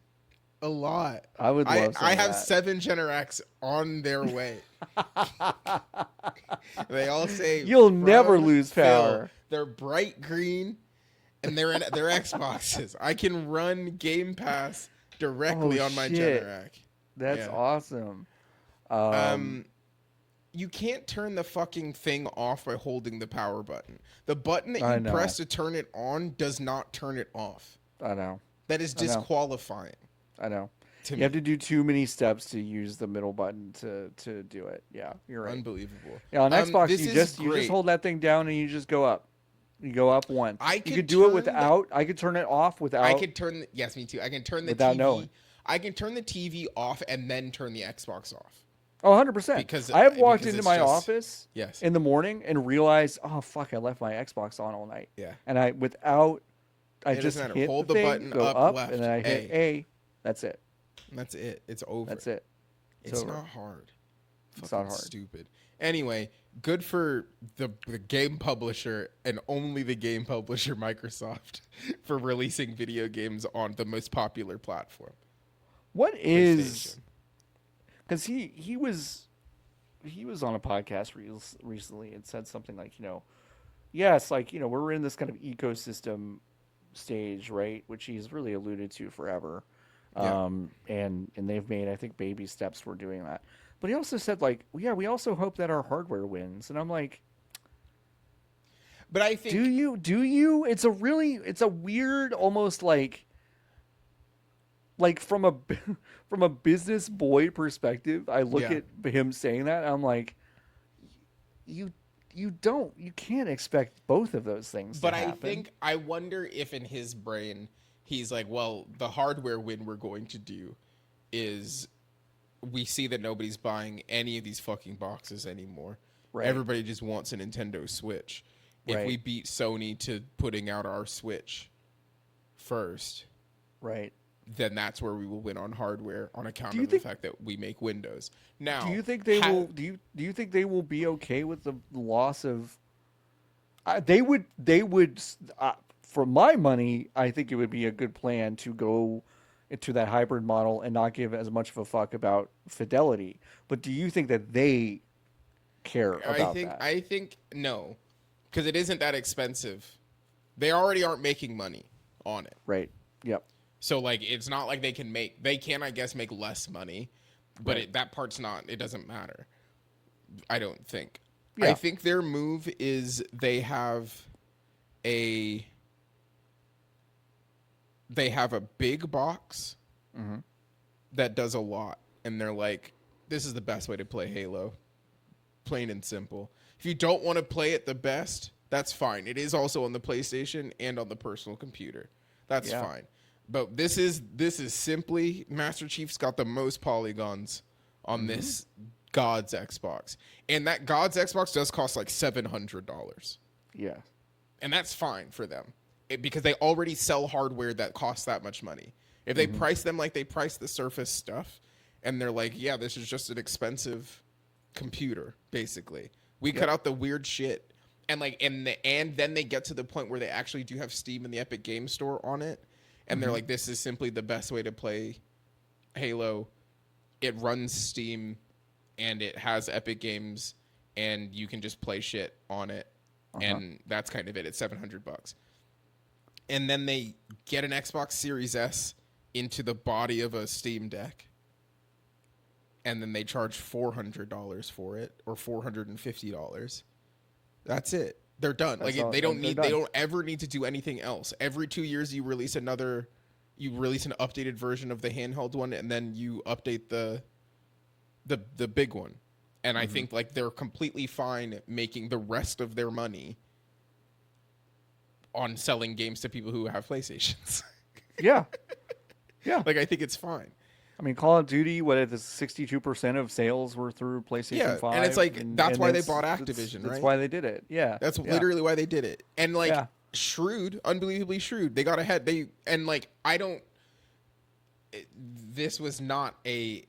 A lot. I would love some I of have that. 7 Generacs on their way. They all say You'll never from lose Phil. power. They're bright green, and they're in their Xboxes. I can run Game Pass directly Oh, on my shit. Generac. That's Yeah. awesome. You can't turn the fucking thing off by holding the power button. The button that I you know. press to turn it on does not turn it off. I know. That is I know. disqualifying. I know. To You have me. to do too many steps to use the middle button to do it. Yeah, you're right. Unbelievable. Yeah, on Xbox this you is just great. hold that thing down and you just go up. You go up one. I You could could do it turn without. I could turn it off without. I could turn yes, me too. I can turn the Without TV. knowing. I can turn the TV off and then turn the Xbox off. Oh, 100%. Because- I have walked because into it's my just- office Yes. in the morning and realized, oh fuck, I left my Xbox on all night. Yeah. And I It just doesn't matter. hit Hold the the thing, button go up, up, left, and then I hit A. That's it. That's it. It's over. That's it. It's over. not hard. It's not Fucking hard. stupid. Anyway, good for the game publisher and only the game publisher Microsoft for releasing video games on the most popular platform, What is PlayStation. because he was on a podcast recently and said something like, yes, like, we're in this kind of ecosystem stage, right? Which he's really alluded to forever. Yeah. And they've made, I think, baby steps for doing that. But he also said, like, yeah, we also hope that our hardware wins. And I'm like, But I do think you? Do you? It's a weird, almost like from a from a business boy perspective. I look yeah. at him saying that, and I'm like, you you can't expect both of those things to But I happen. think I wonder if in his brain he's like, well, the hardware win we're going to do is we see that nobody's buying any of these fucking boxes anymore. Right. Everybody just wants a Nintendo Switch. If Right. we beat Sony to putting out our Switch first, Right. then that's where we will win on hardware on account Do you of the think? fact that we make Windows. Do Now, you think they will? Do you think they will be okay with the loss of? They would. They would. For my money, I think it would be a good plan to go into that hybrid model and not give as much of a fuck about fidelity. But do you think that they care about that? I think no, because it isn't that expensive. They already aren't making money on it. Right. Yep. So like it's not like they can I guess make less money, but Right. that part's not, it doesn't matter. I don't think. Yeah. I think their move is a they have a big box Mm-hmm. that does a lot, and they're like, this is the best way to play Halo. Plain and simple. If you don't want to play it the best, that's fine. It is also on the PlayStation and on the personal computer. That's Yeah. fine. But this is simply Master Chief's got the most polygons on this God's Xbox. And that God's Xbox does cost like $700. Yeah. And that's fine for them. Because they already sell hardware that costs that much money. If they price them like they price the Surface stuff, and they're like, yeah, this is just an expensive computer, basically. We cut out the weird shit. And like and then they get to the point where they actually do have Steam and the Epic Game Store on it. And they're like, this is simply the best way to play Halo. It runs Steam and it has Epic Games, and you can just play shit on it. And that's kind of it. It's $700. And then they get an Xbox Series S into the body of a Steam Deck. And then they charge $400 for it, or $450. That's it. They're done. That's like all- they don't they're need. done. They don't ever need to do anything else. Every 2 years, you release an updated version of the handheld one, and then you update the big one. And I think like they're completely fine making the rest of their money on selling games to people who have PlayStations. Yeah. Yeah. Like I think it's fine. I mean, Call of Duty, what if 62% of sales were through PlayStation Yeah, 5? and it's like, that's why they bought that's- Activision, That's right? why they did it. Yeah. That's yeah. literally why they did it. And like Yeah. shrewd, unbelievably shrewd. They got ahead. This was not a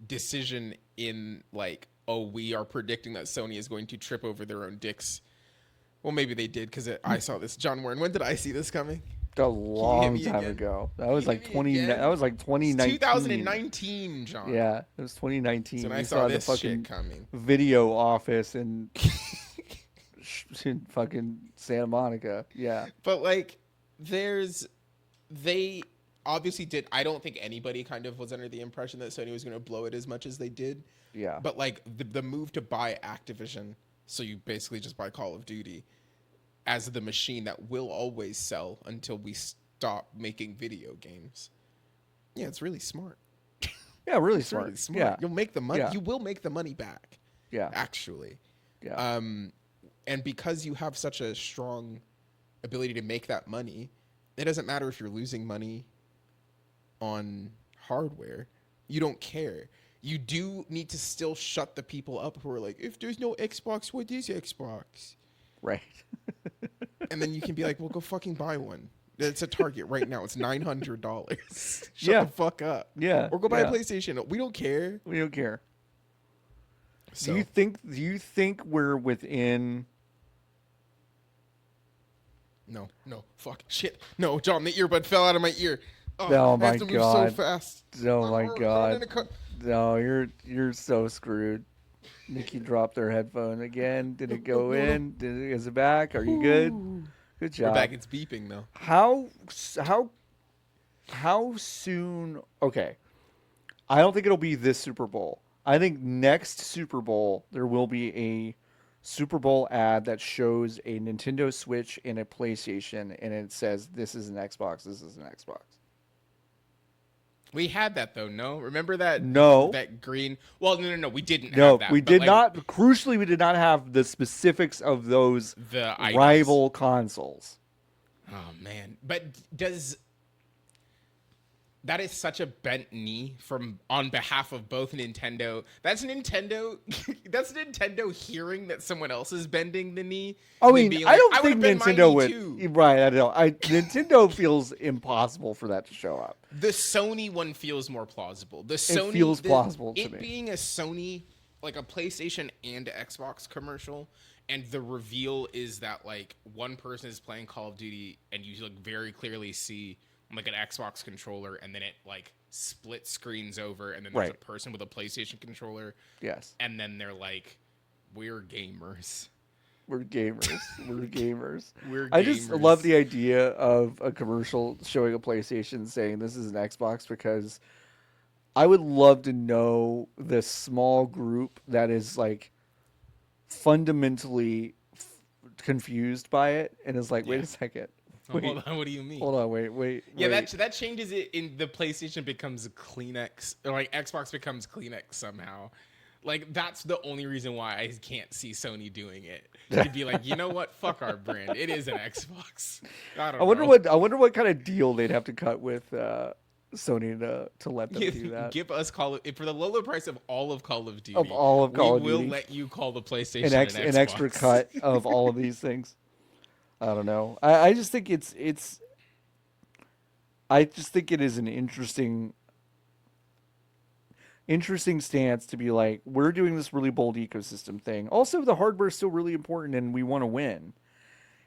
decision in like, oh, we are predicting that Sony is going to trip over their own dicks. Well, maybe they did because I saw this. John Warren, when did I see this coming? A long me time again? ago. That was Can you like hit me 20. again? That was like 2019. 2019, John. Yeah, it was 2019. So when We I saw this the shit fucking coming. video office in fucking Santa Monica. Yeah. But like, they obviously did. I don't think anybody kind of was under the impression that Sony was going to blow it as much as they did. Yeah. But like the move to buy Activision, so you basically just buy Call of Duty as the machine that will always sell until we stop making video games. Yeah, it's really smart. Yeah, really It's smart. really smart. Yeah. You'll make the money. Yeah. You will make the money back. Yeah. Actually. Yeah. And because you have such a strong ability to make that money, it doesn't matter if you're losing money on hardware. You don't care. You do need to still shut the people up who are like, if there's no Xbox, what is Xbox? Right. And then you can be like, well, go fucking buy one. It's a Target right now. It's $900. Shut Yeah. the fuck up. Yeah. Or go buy yeah. a PlayStation. We don't care. We don't care. So Do you think we're within? no, fuck, shit. No, John, the earbud fell out of my ear. Oh, Oh I have my to move so god! fast. Oh my Run in god! a car. No, you're so screwed. Nikki dropped her headphone again. Did it go No, no. in? Is it back? Are you good? Good We're back. job. It's beeping though. How how how soon? Okay, I don't think it'll be this Super Bowl. I think next Super Bowl there will be a Super Bowl ad that shows a Nintendo Switch and a PlayStation, and it says, "This is an Xbox. This is an Xbox." We had that though, no? Remember that No, that green? Well, no. We didn't have no, we that, but did like not. Crucially, we did not have the specifics of those the items. rival consoles. Oh man, but does that is such a bent knee from on behalf of both Nintendo. That's Nintendo. That's Nintendo hearing that someone else is bending the knee. I And then mean, being I like, don't I would think have bent my Nintendo knee would. too. Right, I don't. Nintendo feels impossible for that to show up. The Sony one feels more plausible. The Sony feels plausible to it me. being a Sony, like a PlayStation and Xbox commercial, and the reveal is that like one person is playing Call of Duty, and you like very clearly see like an Xbox controller, and then it like split screens over, and then there's Right. a person with a PlayStation controller, Yes, and then they're like, "We're gamers." we're gamers. We're gamers. We're I just gamers. love the idea of a commercial showing a PlayStation saying this is an Xbox because I would love to know this small group that is like fundamentally confused by it and is like, wait Yeah. a second. Hold Wait, on, what do you mean? hold on, wait. Yeah, that changes it in the PlayStation becomes a Kleenex, or like Xbox becomes Kleenex somehow. Like that's the only reason why I can't see Sony doing it. To be like, you know what? Fuck our brand. It is an Xbox. I don't know. I wonder what kind of deal they'd have to cut with Sony to let them do that. Give us Call of for the low low price of all of Call of Duty. Of all of Call of we will Duty. let you call the PlayStation An extra Xbox. cut of all of these things. I don't know. I just think I just think it is an interesting stance to be like, we're doing this really bold ecosystem thing. Also, the hardware is still really important and we want to win.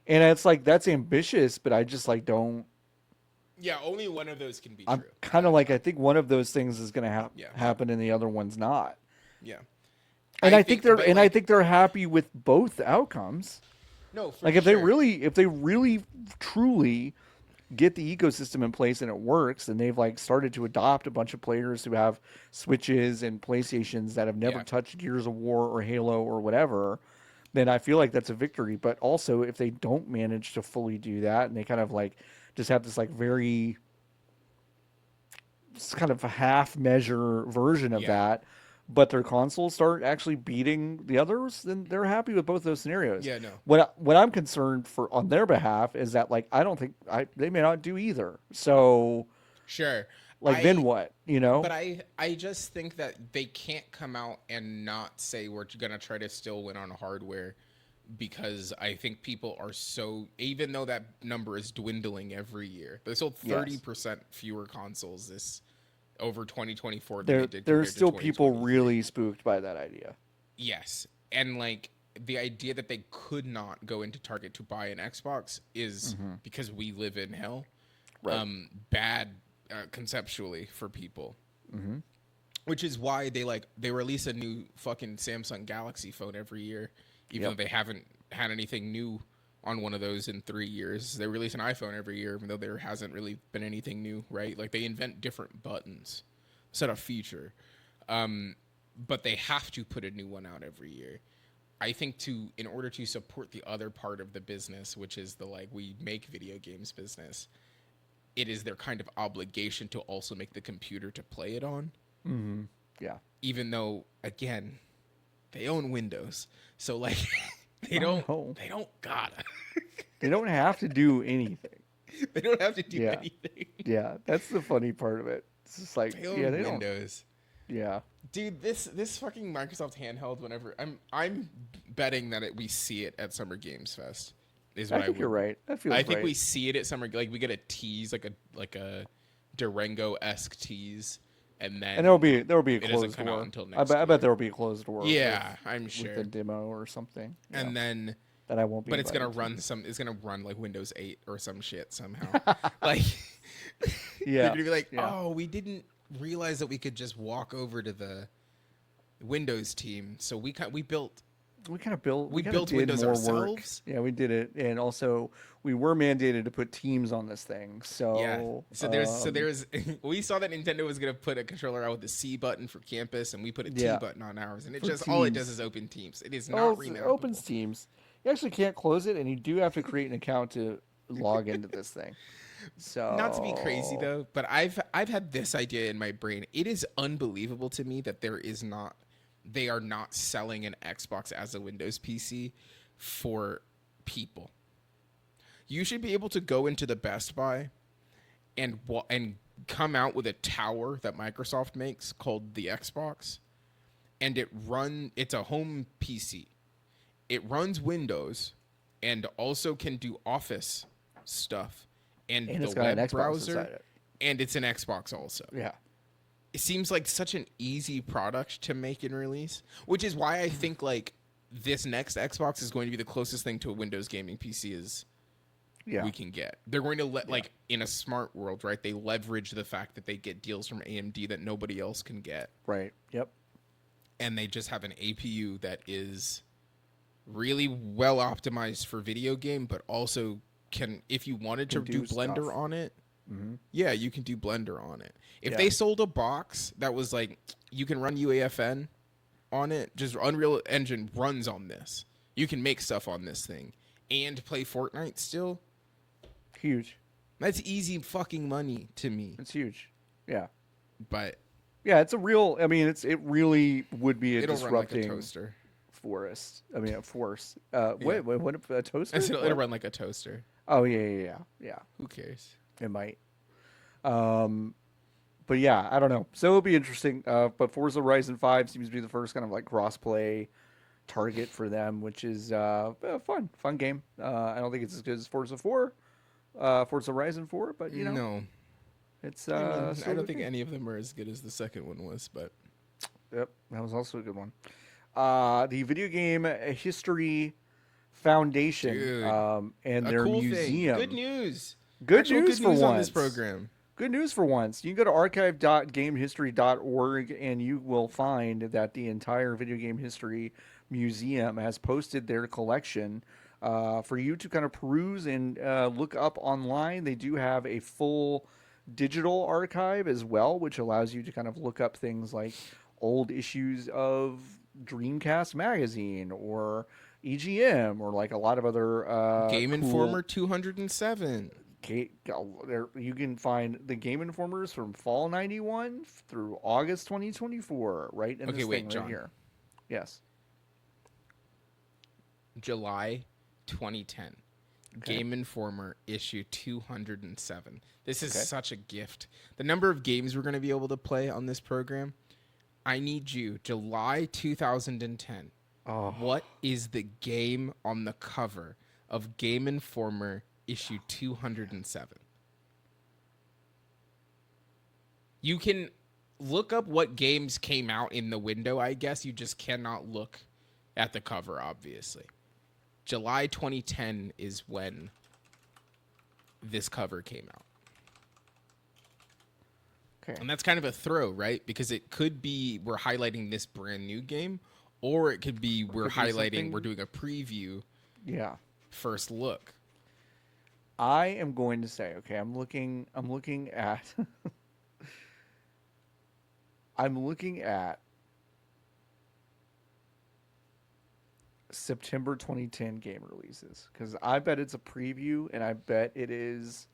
And it's like, that's ambitious, but I just like don't. Yeah, only one of those can be I'm true. kind of like, I think one of those things is going to Yeah. happen and the other one's not. Yeah. And I think they're but, and I like, think they're happy with both outcomes. no, for Like if sure. they really truly get the ecosystem in place and it works, and they've like started to adopt a bunch of players who have Switches and PlayStations that have never Yeah. touched Gears of War or Halo or whatever, then I feel like that's a victory. But also if they don't manage to fully do that and they kind of like just have this like very kind of a half measure version of Yeah. that, but their consoles start actually beating the others, then they're happy with both those scenarios. Yeah, no. What I'm concerned for on their behalf is that like I don't think they may not do either. So Sure. like then what? You know? But I just think that they can't come out and not say we're gonna try to still win on hardware, because I think people are so, even though that number is dwindling every year, there's still 30% fewer consoles this over 2024 than they did. There's still to people 2023. really spooked by that idea. Yes, and like the idea that they could not go into Target to buy an Xbox is because we live in hell. Right. Bad conceptually for people. Mm-hmm. Which is why they release a new fucking Samsung Galaxy phone every year, even though they haven't had anything new on one of those in 3 years. They release an iPhone every year, even though there hasn't really been anything new, right? Like they invent different buttons instead of feature. But they have to put a new one out every year. I think in order to support the other part of the business, which is the like we make video games business, it is their kind of obligation to also make the computer to play it on. Mm-hmm. Yeah. Even though, again, they own Windows, so like they don't gotta. They don't have to do anything. They don't have to do Yeah. anything. Yeah, that's the funny part of it. It's just like They own they Windows. don't. Yeah. Dude, this fucking Microsoft handheld. Whenever I'm betting that we see it at Summer Games Fest. Is what I think you're right. That feels I think right. we see it at Summer. Like we get a tease, like a Durango-esque tease and And then there will be a it doesn't closed come out door. until I next bet year. there will be a closed door Yeah, I'm with a sure. demo or something. Yeah, And then, that I won't be. but it's gonna Invited run to. it's gonna run like Windows 8 or some shit somehow. Like they're Yeah, gonna be like, yeah. oh, we didn't realize that we could just walk over to the Windows team, so we built We kind of built. we We kind of built did Windows more work. ourselves. Yeah, we did it, and also we were mandated to put teams on this thing. Yeah. So, So there's we saw that Nintendo was gonna put a controller out with the C button for campus, and we put a T yeah, button on ours, and it for just all it does teams. is open Teams. It is Oh, not it opens remappable. teams. You actually can't close it, and you do have to create an account to log into this thing. Not to be crazy So, though, but I've had this idea in my brain. It is unbelievable to me that they are not selling an Xbox as a Windows PC for people. You should be able to go into the Best Buy and come out with a tower that Microsoft makes called the Xbox, and it's a home PC. It runs Windows and also can do Office stuff and and the it's got an web Xbox browser, inside it. and it's an Xbox also. Yeah. It seems like such an easy product to make and release, which is why I think like this next Xbox is going to be the closest thing to a Windows gaming PC as Yeah. we can get. They're going to like in a smart world, right? They leverage the fact that they get deals from AMD that nobody else can get, Right. Yep. and they just have an APU that is really well optimized for video game, but also can, if you wanted to do Blender stuff. on it, Mm-hmm. yeah, you can do Blender on it. If Yeah. they sold a box that was like, you can run UAFN on it, just Unreal Engine runs on this. You can make stuff on this thing and play Fortnite still. Huge. That's easy fucking money to me. It's huge. Yeah. But Yeah, it's a real. I mean, it really would be a it'll run like a disrupting toaster. forest. I mean, a force. Yeah. Wait, what? A toaster? I said it'll What? run like a toaster. Oh yeah. Who cares? It might. But yeah, I don't know. So it'll be interesting. But Forza Horizon 5 seems to be the first kind of like cross-play target for them, which is fun game. I don't think it's as good as Forza 4, Forza Horizon 4, but you know, No. it's I mean, still I a don't good think game. any of them are as good as the second one was, but Yep, that was also a good one. The Video Game History Foundation, Dude, and a their cool museum. thing. Good news. Good Actual news good for news on once. this program. Good news for once. You can go to archive.gamehistory.org and you will find that the entire Video Game History Museum has posted their collection for you to kind of peruse and look up online. They do have a full digital archive as well, which allows you to kind of look up things like old issues of Dreamcast magazine or EGM or like a lot of other Game cool Informer 207. you can find the Game Informers from fall '91 through August 2024, right in Okay, this wait, thing John. right here. Yes. July 2010. Okay. Game Informer issue 207. This is Okay. such a gift. The number of games we're going to be able to play on this program. I need you, July 2010. Oh, What is the game on the cover of Game Informer issue 207? You can look up what games came out in the window, I guess. You just cannot look at the cover, obviously. July 2010 is when this cover came out. okay. And that's kind of a throw, right? Because it could be we're highlighting this brand new game, or it could be we're could be highlighting, something- we're doing a preview, Yeah. first look. I am going to say, okay, I'm looking at I'm looking at September 2010 game releases because I bet it's a preview and I bet it is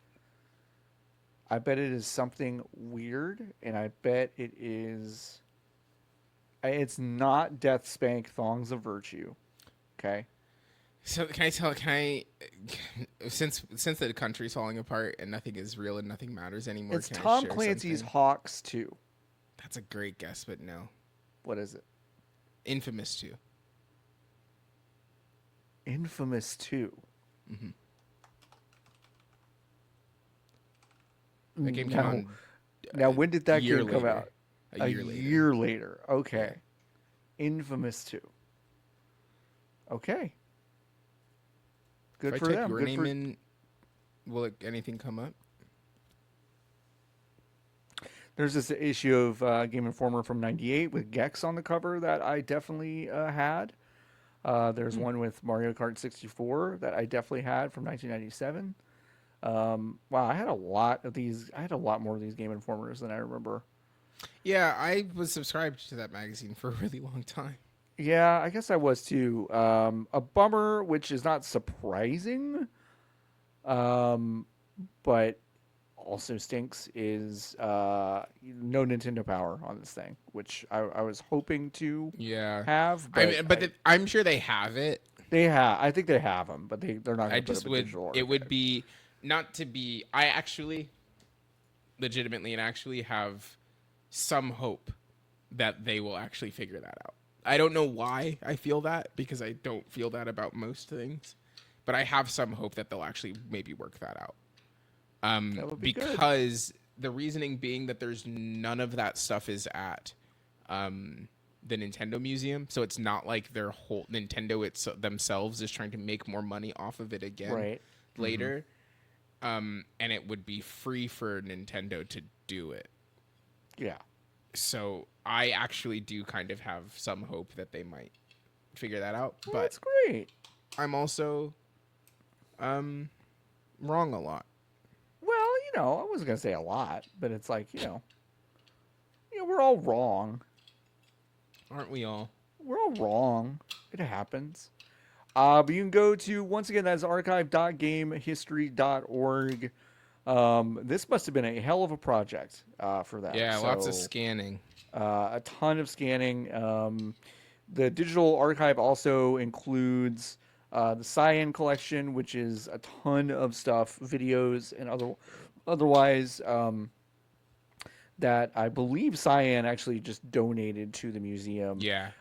something weird and I bet it's not Death Spank Thongs of Virtue. Okay? So can I since the country's falling apart and nothing is real and nothing matters anymore, It's can I Tom share Clancy's something? Hawks 2. That's a great guess, but no. What is it? Infamous 2. Infamous 2. That game came No. out Now, when did that year game come later. out? A A year later. year later. Yeah. Okay. Infamous 2. Okay. If Good I for type them. your Good name for. in, will anything come up? There's this issue of Game Informer from '98 with Gex on the cover that I definitely had. There's Hmm. one with Mario Kart 64 that I definitely had from 1997. Wow, I had a lot of these. I had a lot more of these Game Informers than I remember. Yeah, I was subscribed to that magazine for a really long time. Yeah, I guess I was too. A bummer, which is not surprising, um, but also stinks, is no Nintendo Power on this thing, which I was hoping to Yeah, have, I but mean, but I'm sure they have it. they have. I think they have them, but they're not going I to put up just a would. digital It would archive. be not to be. I actually, legitimately, and actually have some hope that they will actually figure that out. I don't know why I feel that because I don't feel that about most things, but I have some hope that they'll actually maybe work that out. That would be good. Because the reasoning being that there's none of that stuff is at the Nintendo Museum, so it's not like their whole Nintendo themselves is trying to make more money off of it again Right. Hmm. later. And it would be free for Nintendo to do it. Yeah. So I actually do kind of have some hope that they might figure that out, Well, but that's great. I'm also wrong a lot. Well, I wasn't gonna say a lot, but it's like we're all wrong. Aren't we all? We're all wrong. It happens. But you can go to, once again, that's archive.gamehistory.org. This must have been a hell of a project for them. Yeah, lots of So scanning. a ton of scanning. The digital archive also includes the Cyan collection, which is a ton of stuff, videos and otherwise. That I believe Cyan actually just donated to the museum, Yeah.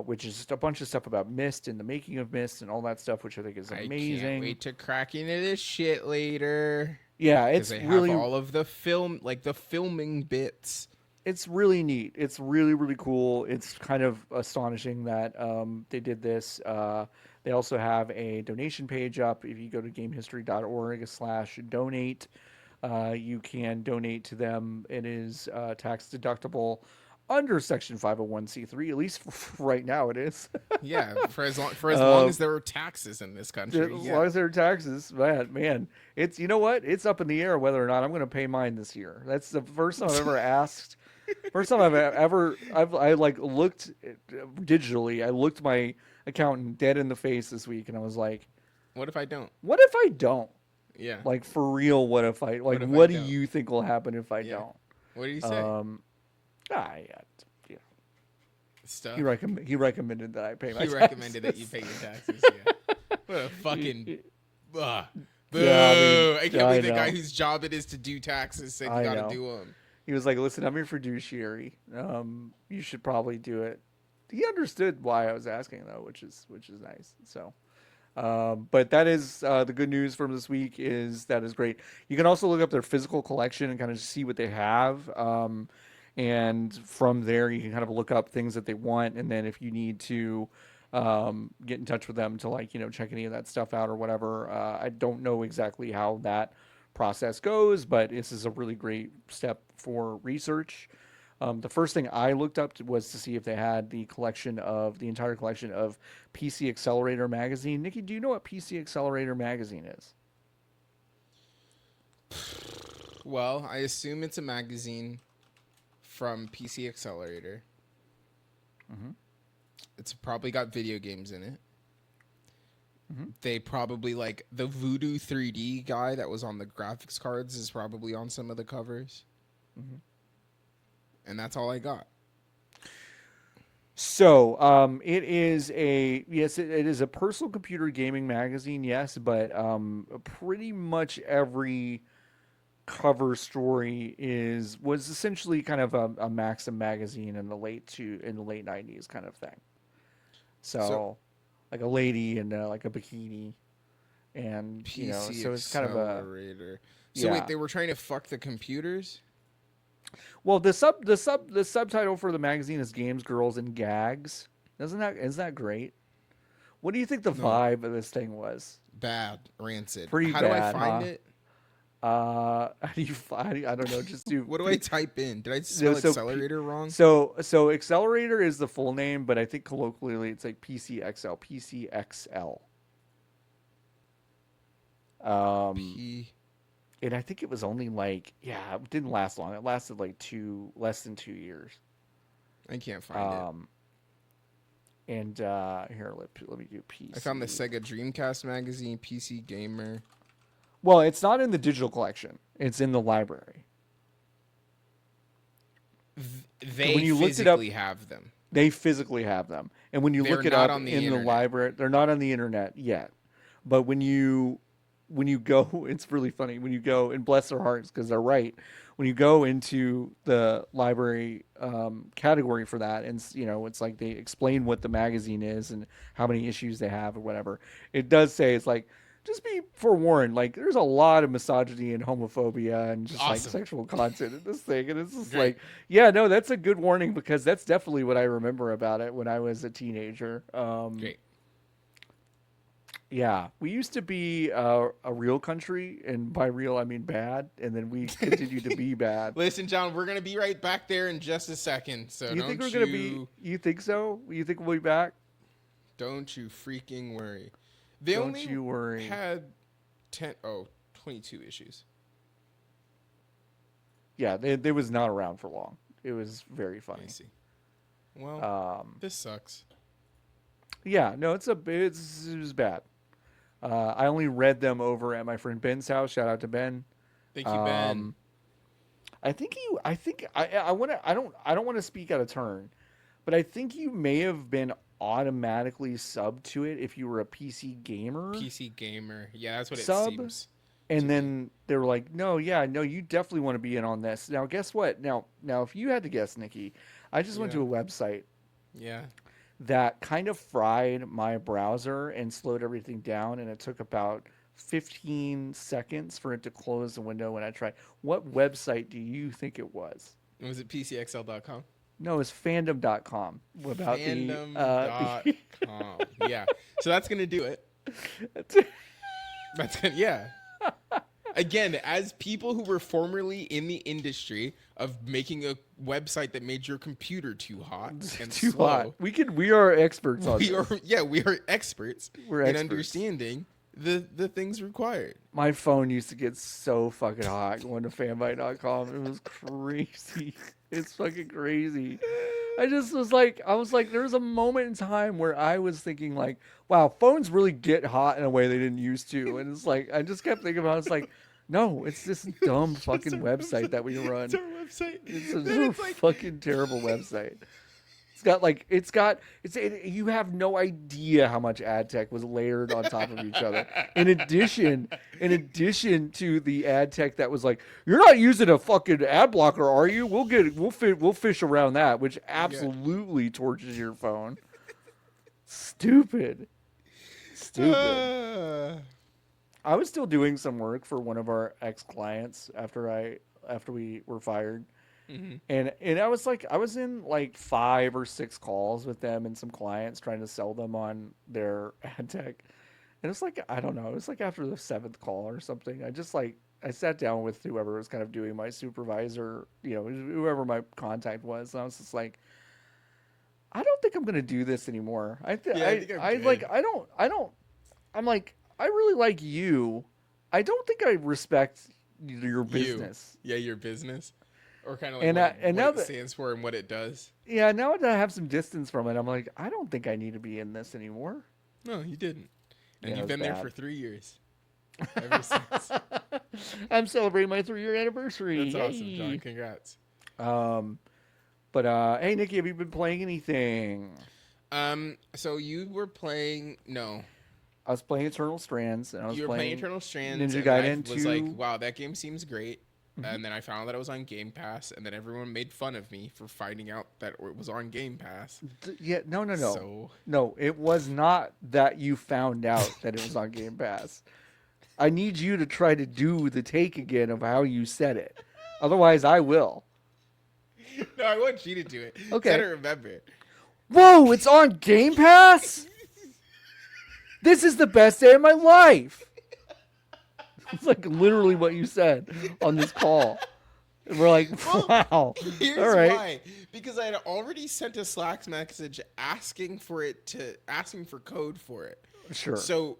which is just a bunch of stuff about Myst and the making of Myst and all that stuff, which I think is I can't amazing. wait to crack into this shit later. Yeah, Because they have all of the film, like the filming bits. it's really neat. It's really really cool. It's kind of astonishing that they did this. They also have a donation page up. If you go to gamehistory.org/donate, you can donate to them. It is tax deductible under Section 501(c)(3). At least for right now, it is. Yeah, for as long um, as there are taxes in this as country. long Yeah. as there are taxes, man, it's, you know what? It's up in the air whether or not I'm going to pay mine this year. That's the first time I've ever asked. First time I like looked digitally. I looked my accountant dead in the face this week, and I was like, What if I don't? "What if I don't? Yeah. Like for real? What if I like? What if I What do don't? you think will happen if I Yeah. don't?" What did he say? Um, yeah, yeah. Stuff. He recommended that I pay my He taxes. recommended that you pay your taxes. Yeah. What a fucking. Ugh. Boo! Yeah, I mean, I can't I believe the guy know. whose job it is to do taxes said you I gotta know. do them. He was like, "Listen, I'm your fiduciary. You should probably do it." He understood why I was asking though, which is nice. So, but that is the good news from this week. Is that is great. You can also look up their physical collection and kind of see what they have. And from there, you can kind of look up things that they want, and then if you need to get in touch with them to like check any of that stuff out or whatever. I don't know exactly how that process goes, but this is a really great step for research. The first thing I looked up was to see if they had the entire collection of PC Accelerator magazine. Nikki, do you know what PC Accelerator magazine is? Well, I assume it's a magazine from PC Accelerator. Mm-hmm. It's probably got video games in it. Mm-hmm. They probably like the Voodoo 3D guy that was on the graphics cards is probably on some of the covers. Mm-hmm. And that's all I got. So, it is it is a personal computer gaming magazine, yes, but pretty much every cover story was essentially kind of a Maxim magazine in the late '90s kind of thing. So So, like a lady in like a bikini, and PC so it's kind of a Accelerator. So wait, yeah. they were trying to fuck the computers? Well, the subtitle for the magazine is Games, Girls, and Gags. Isn't that great? What do you think the No, vibe of this thing was? bad, rancid. Pretty How do I bad, find huh? it? How do you find? I don't know. Just do. What do I type in? Did I No, spell accelerator wrong? so accelerator is the full name, but I think colloquially it's like PCXL, PCXL. Um, P. and I think it was only like, yeah, it didn't last long. It lasted like less than 2 years. I can't find it. Um, and here let me do I found the PC. Sega Dreamcast magazine, PC Gamer. Well, it's not in the digital collection. It's in the library. They When you looked it up, physically have them. they physically have them. And when you They're look it not up on the in the internet. library, they're not on the internet yet. But when you go, it's really funny when you go, and bless their hearts because they're right. When you go into the library category for that, and it's like they explain what the magazine is and how many issues they have or whatever. It does say it's like just be forewarned. Like there's a lot of misogyny and homophobia and just like Awesome. sexual content in this thing, and it's just Great. like, yeah, no, that's a good warning because that's definitely what I remember about it when I was a teenager. Great. Yeah, we used to be a real country, and by real I mean bad, and then we continue to be bad. Listen, John, we're gonna be right back there in just a second. So You think don't we're gonna be? You think so? You think we'll be back? don't you freaking worry. They Don't only you worry. had 22 issues. Yeah, they was not around for long. It was very Let funny. me see. Well, Um, this sucks. yeah, no, it was bad. I only read them over at my friend Ben's house. Shout out to Ben. Thank you, Ben. Um, I want to. I don't want to speak out of turn, but I think you may have been automatically subbed to it if you were a PC gamer PC gamer. Yeah, that's what it sub. seems to And be. then they were like, "No, yeah, no, you definitely want to be in on this." Now, guess what? Now, if you had to guess, Nikki, I just went Yeah. to a website Yeah. that kind of fried my browser and slowed everything down, and it took about 15 seconds for it to close the window when I tried. What website do you think it was? Was it PCXL.com? No, it's fandom.com about Fandom.com. Yeah. So that's gonna do it. the That's gonna, yeah. Again, as people who were formerly in the industry of making a website that made your computer too hot and too slow, hot. We are experts on we this. are we are experts We're in experts. understanding the things required. My phone used to get so fucking hot going to fanbyte.com. It was crazy. It's fucking crazy. I was like, there was a moment in time where I was thinking like, wow, phones really get hot in a way they didn't used to. And it's like, I just kept thinking about it. It's like, no, it's this dumb fucking website that we run. It's our website. It's Then a it's like fucking terrible website. You have no idea how much ad tech was layered on top of each other. In addition to the ad tech that was like, you're not using a fucking ad blocker, are you? We'll fish around that, which absolutely torches your phone. Stupid. I was still doing some work for one of our ex clients after we were fired. mhm. And I was in like 5 or 6 calls with them and some clients trying to sell them on their ad tech. And it's like, I don't know, it was like after the 7th call or something. I sat down with whoever was kind of doing my supervisor, whoever my contact was, and I was just like, I don't think I'm gonna do this anymore. Yeah, I think I'm I good. like I don't I'm like, I really like you. I don't think I respect your business. Yeah, your business. Or kind of like And now what it that stands for and what it does. Yeah, now that I have some distance from it, I'm like, I don't think I need to be in this anymore. No, you didn't. And Yeah, it you've was been there bad. for 3 years. Ever since. I'm celebrating my 3-year anniversary. That's awesome, Yay. John. Congrats. But hey, Nikki, have you been playing anything? So you were playing I was playing Eternal Strands, and I was you were playing playing Eternal Strands Ninja and I Gaiden was 2. like, wow, that game seems great. And then I found out it was on Game Pass, and then everyone made fun of me for finding out that it was on Game Pass. Yeah, no. So No, it was not that you found out that it was on Game Pass. I need you to try to do the take again of how you said it. Otherwise, I will. No, I want you to do it. Okay. I don't remember. Whoa, it's on Game Pass? This is the best day of my life. It's like literally what you said on this call. And we're like, wow. All Here's right. why. Because I had already sent a Slack message asking for code for it. Sure. So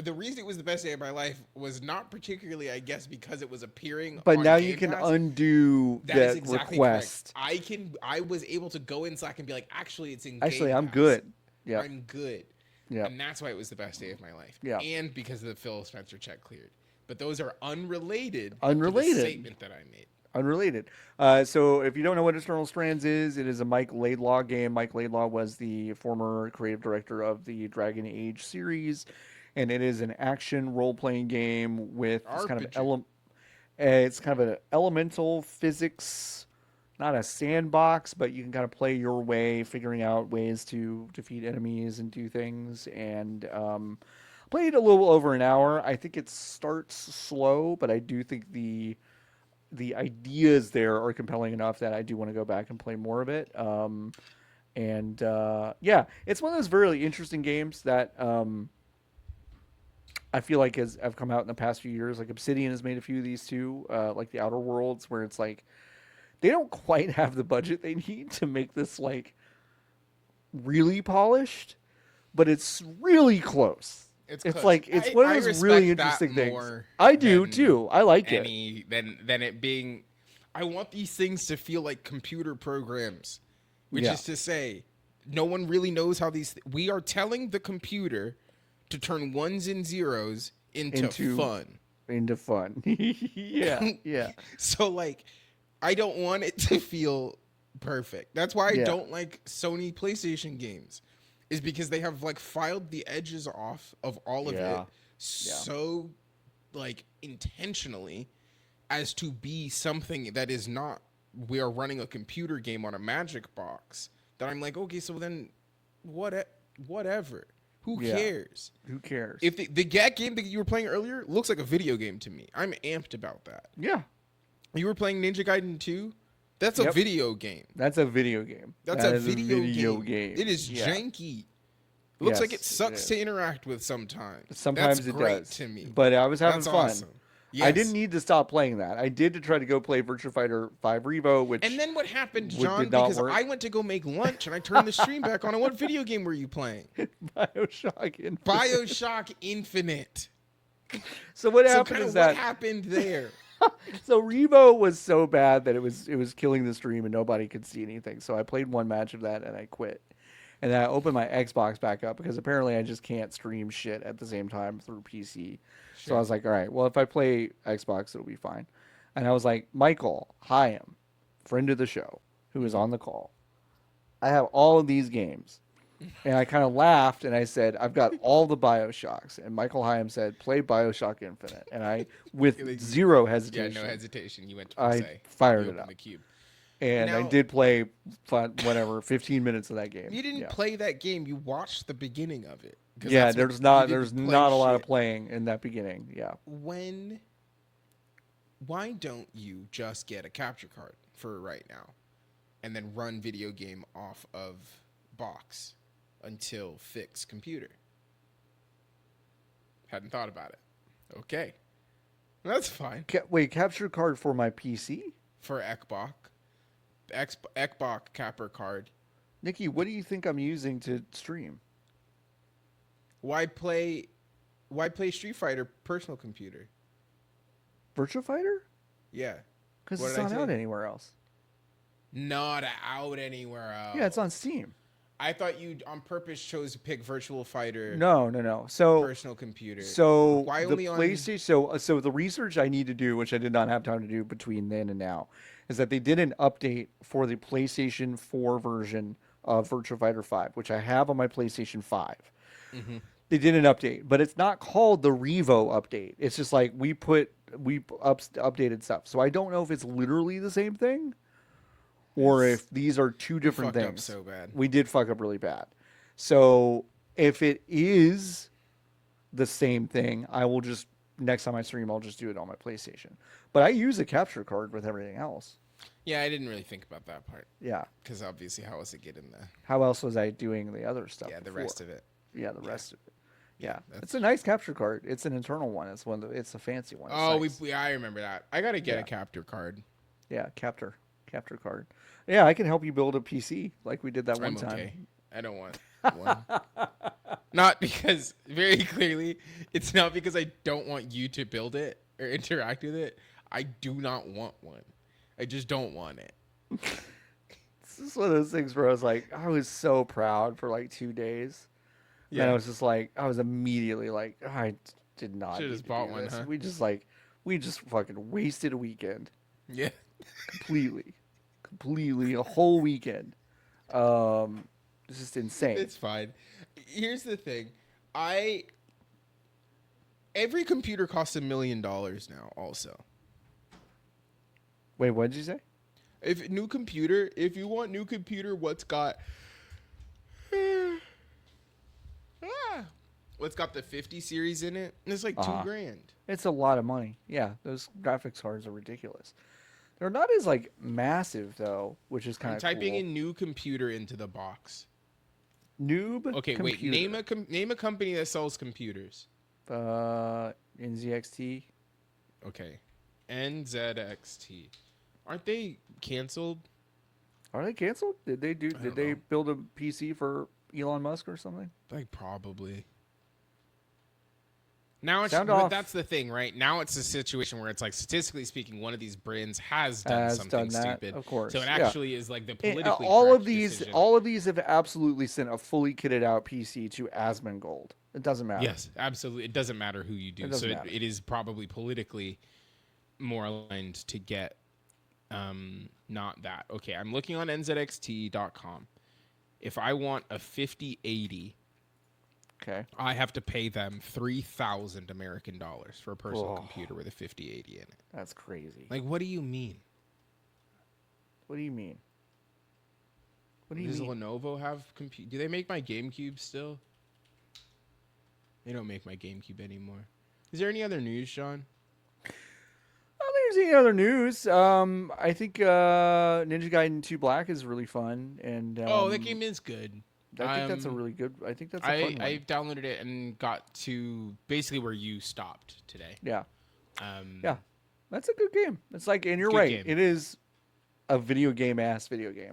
the reason it was the best day of my life was not particularly, I guess, because it was appearing. But on now Game you can Pass. undo That is that exactly request. correct. I was able to go in Slack and be like, actually, it's in. Actually, Game I'm Pass. good. Yeah. I'm good. Yeah. And that's why it was the best day of my life. Yeah. And because the Phil Spencer check cleared. But those are unrelated. Unrelated. To the statement that I made. Unrelated. So if you don't know what Eternal Strands is, it is a Mike Laidlaw game. Mike Laidlaw was the former creative director of the Dragon Age series, and it is an action role-playing game with this kind of it's kind of an elemental physics, not a sandbox, but you can kind of play your way, figuring out ways to defeat enemies and do things. And played a little over an hour. I think it starts slow, but I do think the ideas there are compelling enough that I do want to go back and play more of it. Yeah, it's one of those very interesting games that I feel like have come out in the past few years. Like Obsidian has made a few of these too, like the Outer Worlds, where it's like they don't quite have the budget they need to make this like really polished, but it's really close. It's close. like it's one of those really interesting things. I do too. I like it. Than it being. I want these things to feel like computer programs, which is to say, no one really knows how these. We are telling the computer to turn ones and zeros into fun. Into fun. Yeah. Yeah. So like, I don't want it to feel perfect. That's why I don't like Sony PlayStation games. Is because they have like filed the edges off of all of it so like intentionally as to be something that is not. We are running a computer game on a magic box that I'm like, okay, so then whatever. Who cares? Who cares? If the GAT game that you were playing earlier looks like a video game to me, I'm amped about that. Yeah. You were playing Ninja Gaiden 2? That's a video game. That's a video game. That's a video game. It is janky. It looks like it sucks to interact with sometimes. Sometimes it does to me. But I was having fun. Awesome. Yes. I didn't need to stop playing that. I did to try to go play Virtua Fighter 5 R.E.V.O, which and then what happened, John? Because I went to go make lunch and I turned the stream back on. And what video game were you playing? BioShock Infinite. So what happened is that what happened there? So R.E.V.O was so bad that it was killing the stream and nobody could see anything. So I played one match of that and I quit. And then I opened my Xbox back up because apparently I just can't stream shit at the same time through PC. Sure. So I was like, all right, well, if I play Xbox, it'll be fine. And I was like, Michael Hyam, friend of the show, who is on the call, I have all of these games. And I kind of laughed and I said, I've got all the BioShocks. And Michael Hyam said, play BioShock Infinite. And I, with zero hesitation. Yeah, no hesitation. You went to I fired it up. The cube. And I did play, 15 minutes of that game. You didn't play that game. You watched the beginning of it. Yeah, there's not a lot of playing in that beginning. Yeah. Why don't you just get a capture card for right now, and then run video game off of box until fix computer? Hadn't thought about it. Okay, that's fine. Wait, capture card for my PC? For Ekbok. Ekbok capper card. Nikki, what do you think I'm using to stream? Why play Street Fighter personal computer? Virtua Fighter? Yeah. Because it's not out anywhere else. Not out anywhere else. Yeah, it's on Steam. I thought you on purpose chose to pick Virtual Fighter. No. So personal computer. So why only the PlayStation? So the research I need to do, which I did not have time to do between then and now, is that they did an update for the PlayStation 4 version of Virtua Fighter 5, which I have on my PlayStation 5. Mm-hmm. They did an update, but it's not called the R.E.V.O update. It's just like we updated stuff. So I don't know if it's literally the same thing, or if these are two different things. Up so bad. We did fuck up really bad. So if it is the same thing, I will just next time I stream, I'll just do it on my PlayStation. But I use a capture card with everything else. Yeah, I didn't really think about that part Yeah. because obviously, how was it getting the How else was I doing the other stuff? the before? rest of it? Yeah, the Yeah, rest of it. yeah. Yeah, it's That's a nice capture card. It's an internal one. It's one. It's a fancy one. It's oh, nice. I remember that. I gotta get Yeah, a capture card. yeah, capture card. Yeah, I can help you build a PC like we did that one I'm time. okay. I don't want one. Not because very clearly, it's not because I don't want you to build it or interact with it. I do not want one. I just don't want it. This is one of those things where I was so proud for like 2 days. And then I Yeah, was just like, I was immediately like, I did not should have need just to bought do one, this. huh? We just fucking wasted a weekend Yeah. completely a whole weekend. It's just insane. It's fine. Here's the thing. I every computer costs $1 million now also. Wait, what did you say? If you want new computer, what's got the 50 series in it? It's like Uh-huh. $2,000. It's a lot of money. Yeah, those graphics cards are ridiculous. They're not as like massive though, which is kind I'm of typing cool. in new computer into the box. Noob. Okay, wait. computer. Name a company that sells computers. NZXT. Okay, NZXT. Aren't they canceled? Are they canceled? Did they do? I Did don't they know. build a PC for Elon Musk or something? Like probably. Now it's Sound but off. that's the thing, right? Now it's a situation where it's like statistically speaking, one of these brands has done Has something done that, stupid. of course. So it Yeah. actually is like the And, politically all correct of these, decision. all of these have absolutely sent a fully kitted out PC to Asmongold. It doesn't matter. Yes, absolutely. It doesn't matter who you do. It doesn't So matter. it is probably politically more aligned to get not that. Okay, I'm looking on nzxt.com. If I want a 5080, Okay. I have to pay them 3,000 American dollars for a personal Oh. computer with a 5080 in it. That's crazy. Like, what do you mean? What do you mean? What do you Does mean? Lenovo have Do they make my GameCube still? They don't make my GameCube anymore. Is there any other news, Sean? I don't think there's any other news. I think Ninja Gaiden 2 Black is really fun, and That game is good. I think that's a really good. I think that's a fun one. I downloaded it and got to basically where you stopped today. Yeah, Um, yeah, that's a good game. It's like, and you're Good right. game. It is a video game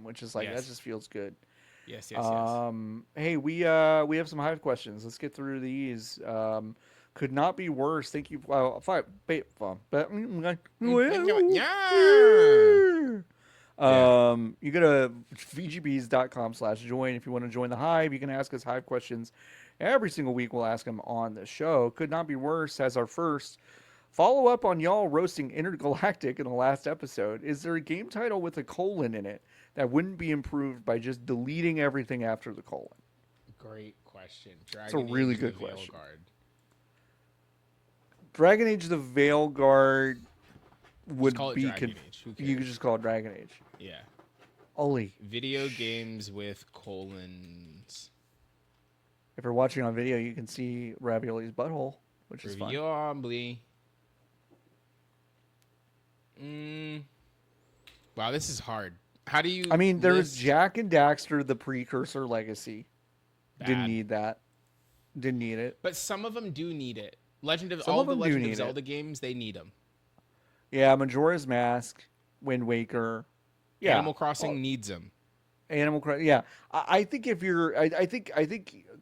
which is like that Yes. just feels good. Yes, yes, Hey, we have some Hive questions. Let's get through these. Could not be worse. Thank you. Well, Yeah. You go to vgbs.com/join if you want to join the Hive. You can ask us Hive questions every single week. We'll ask them on the show. Could not be worse as our first follow up on y'all roasting Intergalactic in the last episode. Is there a game title with a colon in it that wouldn't be improved by just deleting everything after the colon? Great question. It's a really Age, good the Veil question. Guard. Dragon Age: The Veilguard would call it be. Dragon Age. Who You could cares? just call it Dragon Age. Yeah. Oli, Video games with colons. if you're watching on video, you can see Ravioli's butthole, which is fun. Previably. Wow, this is hard. How do you? I mean, there's list- Jack and Daxter, the precursor legacy. Didn't Bad. need that. Didn't need it. But some of them do need it. Some All of the them do Legend need of it. Zelda games, they need them. Yeah, Majora's Mask, Wind Waker. Yeah, Animal Crossing needs them. Animal Crossing. Yeah, I think if you're, I think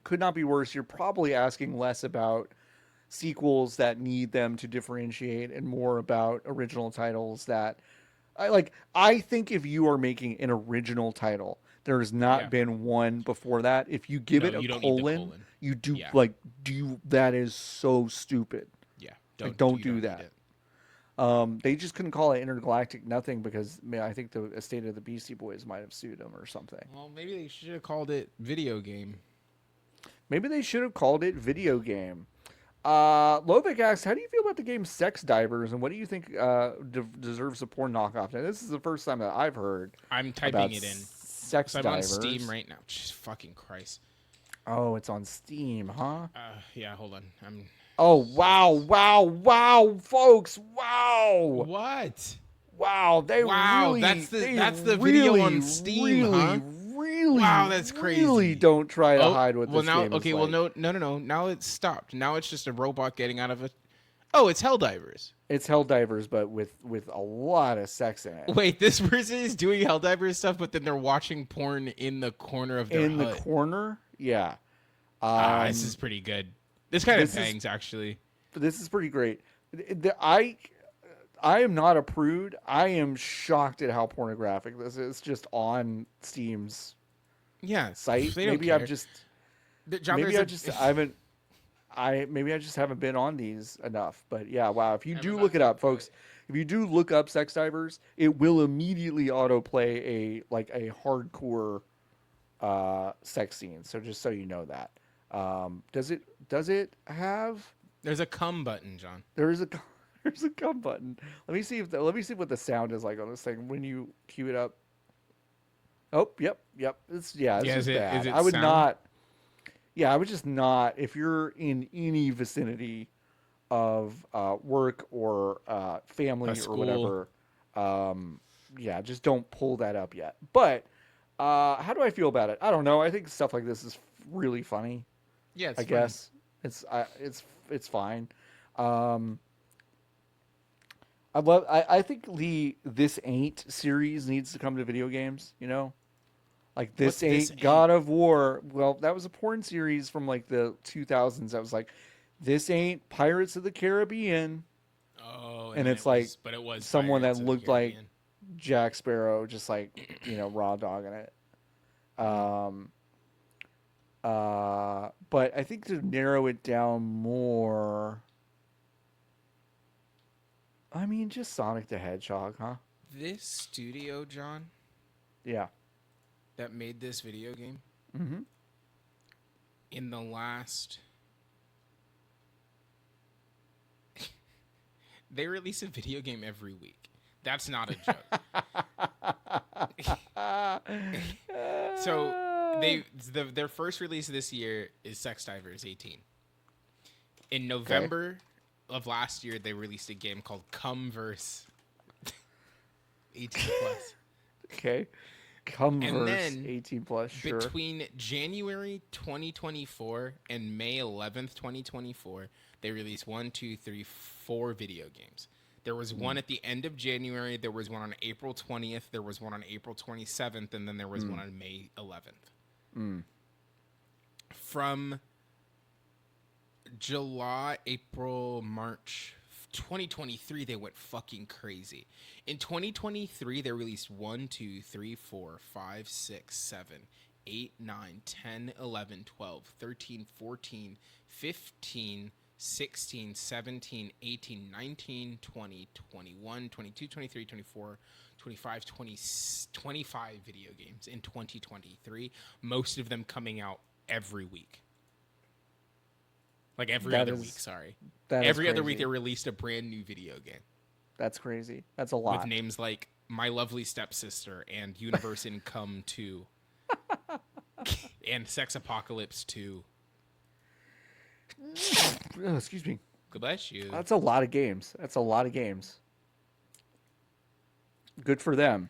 could not be worse. You're probably asking less about sequels that need them to differentiate and more about original titles that I like. I think if you are making an original title, there has not Yeah. been one before that. If you give No, it a you don't need the colon, colon. you do Yeah. that is so stupid. Yeah. don't you do need that. it. They just couldn't call it Intergalactic Nothing because I think the Estate of the Beastie Boys might have sued them or something. Well, maybe they should have called it video game. Maybe they should have called it video game. Lovic asks, how do you feel about the game Sex Divers, and what do you think deserves a poor knockoff? Now, this is the first time that I've heard I'm about typing it in. Sex So I'm Divers. on Steam right now. Jesus fucking Christ. Oh, it's on Steam, huh? Yeah, hold on. Oh, wow, folks, wow. What? Wow, Wow, they that's the video really, on Steam, really, huh? really, Wow, that's really crazy. don't try to Oh, hide what well this now, game is okay, well like. no. Now it's stopped. Now it's just a robot getting out of a. Oh, it's Helldivers. It's Helldivers, but with a lot of sex in it. Wait, this person is doing Helldivers stuff, but then they're watching porn in the corner of their In the hut. corner, yeah. Ah, this is pretty good. This kind of This is bangs, actually. this is pretty great. I am not a prude. I am shocked at how pornographic this is just on Steam's Yeah, site. they don't care. John, Maybe there's I a. just I haven't maybe I just haven't been on these enough. But yeah, wow. If you I'm do about look it to up, put. folks, if you do look up sex divers, it will immediately autoplay a hardcore sex scene. So just so you know that. Does it have There's a come button, John. there is a there's a come button. Let me see what the sound is like on this thing when you cue it up. Oh, yep. This Yeah, is is bad. it I would sound? not. Yeah, I would just not. If you're in any vicinity of work or A family or school. whatever, um, yeah, just don't pull that up yet. But how do I feel about it? I don't know. I think stuff like this is really funny. Yeah, I it's funny. guess it's fine. Um, I think the This Ain't series needs to come to video games. Like What's This this Ain't ain't? God of War. Well, that was a porn series from like the 2000s. That was like, This Ain't Pirates of the Caribbean, Oh, and and then it's like it was someone that Pirates of the looked like Caribbean. Jack Sparrow, just like raw dogging it. Mm. Um, but I think to narrow it down more, I mean, just Sonic the Hedgehog, huh? This studio, John, Yeah. that made this video game Mm-hmm. in the last. They release a video game every week. That's not a joke. So their first release this year is Sex Divers 18. In Okay. November of last year, they released a game called Cumverse 18 plus. Okay. And Converse then 18 plus, sure. between January 2024 and May 11th, 2024, they released 4 video games. There was one at the end of January, there was one on April 20th, there was one on April 27th, and then there was one on May 11th. Mm. From July, April, March 2023, they went fucking crazy. In 2023, they released 1, 2, 3, 4, 5, 6, 7, 8, 9, 10, 11, 12, 13, 14, 15, 16, 17, 18, 19, 20, 21, 22, 23, 24, 25, 20, 25 video games in 2023, most of them coming out every week. Like every That other week, is sorry. that is Every other week they crazy. released a brand new video game That's crazy. That's a with lot. names like My Lovely Stepsister and Universe Income 2 and Sex Apocalypse 2. Oh, excuse me. God bless you. That's a lot of games. That's a lot of games. Good for them,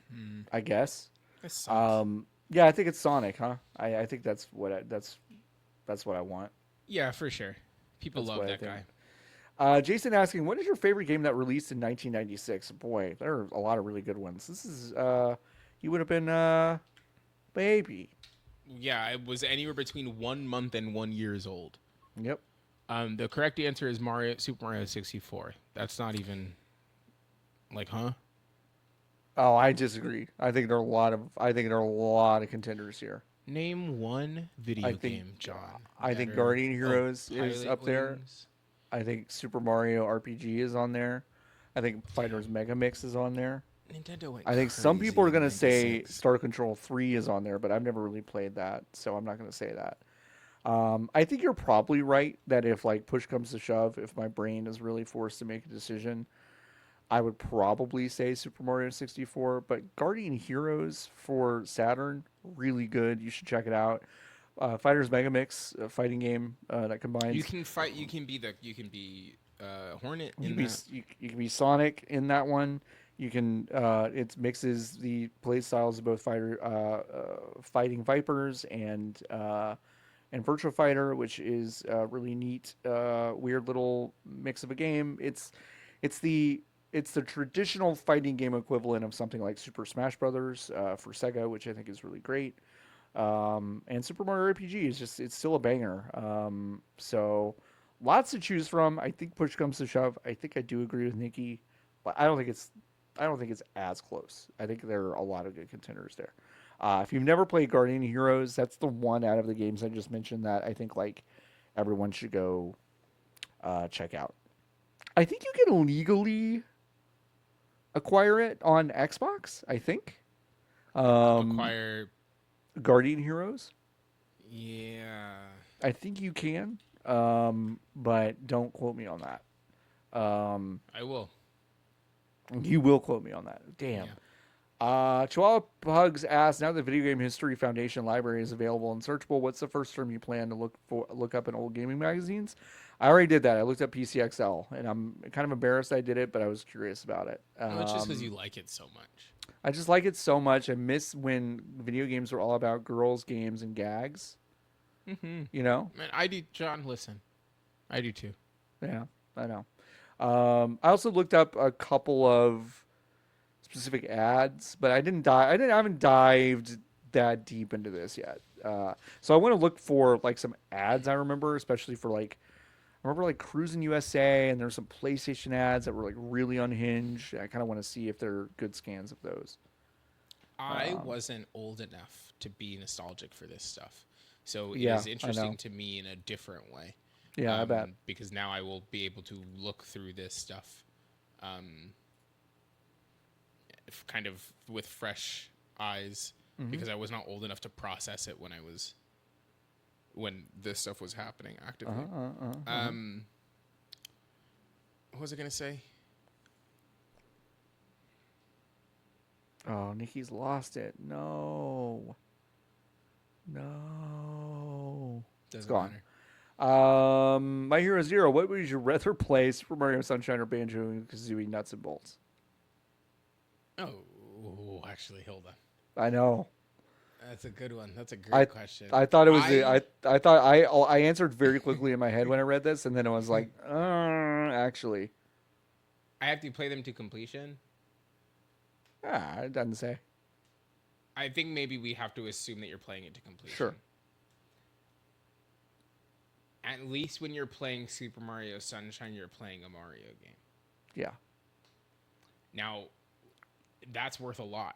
I guess. This sucks. Yeah, I think it's Sonic, huh? I think that's what I want. Yeah, for sure. People That's love what I that think. guy. Jason asking, what is your favorite game that released in 1996? Boy, there are a lot of really good ones. This is he would have been baby. Yeah, it was anywhere between 1 month and 1 years old. Yep. The correct answer is Super Mario 64. That's not even like, huh? Oh, I disagree. I think there are a lot of contenders here. Name one video I think game, John. I that think are- Guardian oh, Heroes is Pilot up there. Wings. I think Super Mario RPG is on there. I think Fighters Mega Mix is on there. Nintendo went I think some people are crazy in going to say 96. Star Control 3 is on there, but I've never really played that, so I'm not going to say that. I think you're probably right that if like push comes to shove, if my brain is really forced to make a decision, I would probably say Super Mario 64, but Guardian Heroes for Saturn, really good. You should check it out. Fighters Megamix, a fighting game that You combines. can fight. You can be Hornet You in can be that. you can be Sonic in that one. You can it mixes the play styles of both fighting vipers and Virtua Fighter, which is a really neat, weird little mix of a game. It's the it's the traditional fighting game equivalent of something like Super Smash Brothers for Sega, which I think is really great. And Super Mario RPG is just it's still a banger. So lots to choose from. I think push comes to shove. I think I do agree with Nikki, but I don't think it's as close. I think there are a lot of good contenders there. If you've never played Guardian Heroes, that's the one out of the games I just mentioned that I think like everyone should go check out. I think you can legally acquire it on Xbox. I think Acquire. Guardian Heroes. Yeah. I think you can, but don't quote me on that. I will. You will quote me on that. Damn. Yeah. Chihuahua Pugs asks, now the Video Game History Foundation library is available and searchable, what's the first term you plan to look up in old gaming magazines? I already did that. I looked up PCXL, and I'm kind of embarrassed I did it, but I was curious about it. No, it's just because you like it so much. I just like it so much. I miss when video games were all about girls, games, and gags. Mm-hmm. You know? Man, I do. John, listen. I do too. Yeah, I know. I also looked up a couple of specific ads, but I haven't dived that deep into this yet. So I want to look for like some ads I remember, especially for like I remember like Cruising USA, and there's some PlayStation ads that were like really unhinged. I kind of want to see if they're good scans of those. I wasn't old enough to be nostalgic for this stuff. So it Yeah, is I know. interesting to me in a different way. Yeah, I bet. Because now I will be able to look through this stuff um, kind of with fresh eyes Hmm. because I was not old enough to process it when this stuff was happening actively. What was I going to say? Oh, Nikki's lost it. No, no, it's Doesn't gone. matter. My Hero Zero. What would you rather play, Super Mario Sunshine or Banjo and Kazooie Nuts and Bolts? Oh, actually, hold on. I know. That's a good one. That's a I great question. I thought it was I thought I answered very quickly in my head when I read this, and then I was like, actually, I have to play them to completion. it doesn't say. I think maybe we have to assume that you're playing it to completion. Sure. At least when you're playing Super Mario Sunshine, you're playing a Mario game. Yeah. Now, that's worth a lot.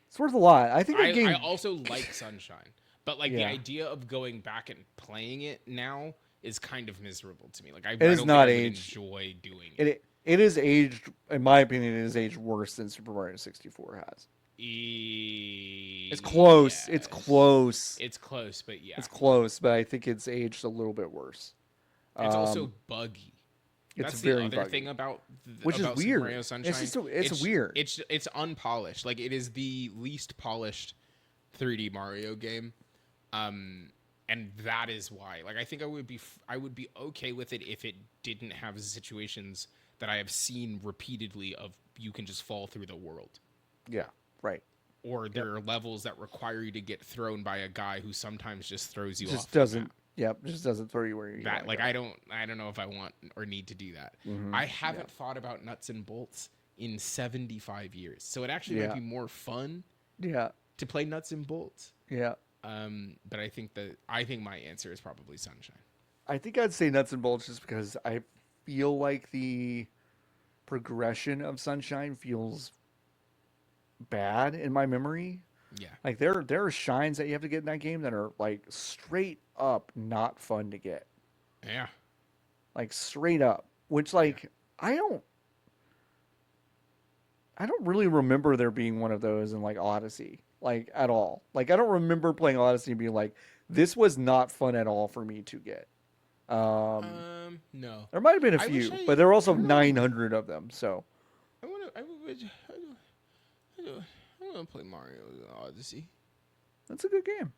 It's worth a lot. I think that game. I also like Sunshine, but like the Yeah. idea of going back and playing it now is kind of miserable to me. Like I is don't think not I would aged. enjoy doing it. It is aged, in my opinion, it is aged worse than Super Mario 64 has. It's close. It's Yes. close. It's close, but yeah. It's close, but I think it's aged a little bit worse. It's also buggy. It's That's very the other buggy. thing about Which is about weird. Super Mario Sunshine. It's just it's weird. It's unpolished. Like it is the least polished 3D Mario game, and that is why. Like I think I would be okay with it if it didn't have situations that I have seen repeatedly of you can just fall through the world, Yeah, right. or there are levels that require you to get thrown by a guy who sometimes just throws you Just off. doesn't. Yep, just doesn't throw you where you That want like go. I don't know if I want or need to do that. Mhm. I haven't thought about nuts and bolts in 75 years. So it actually might Yeah. be more fun Yeah, to play nuts and bolts. yeah. But I think my answer is probably Sunshine. I think I'd say nuts and bolts just because I feel like the progression of Sunshine feels bad in my memory. Yeah. Like there are shines that you have to get in that game that are like straight up not fun to get. Yeah. Like straight up. Which like I don't really remember there being one of those in like Odyssey. Like at all. Like I don't remember playing Odyssey and being like, this was not fun at all for me to get. No. There might have been a I few, wish but there are also I wanna- 900 of them. So I want to play Mario Odyssey. that's a good game.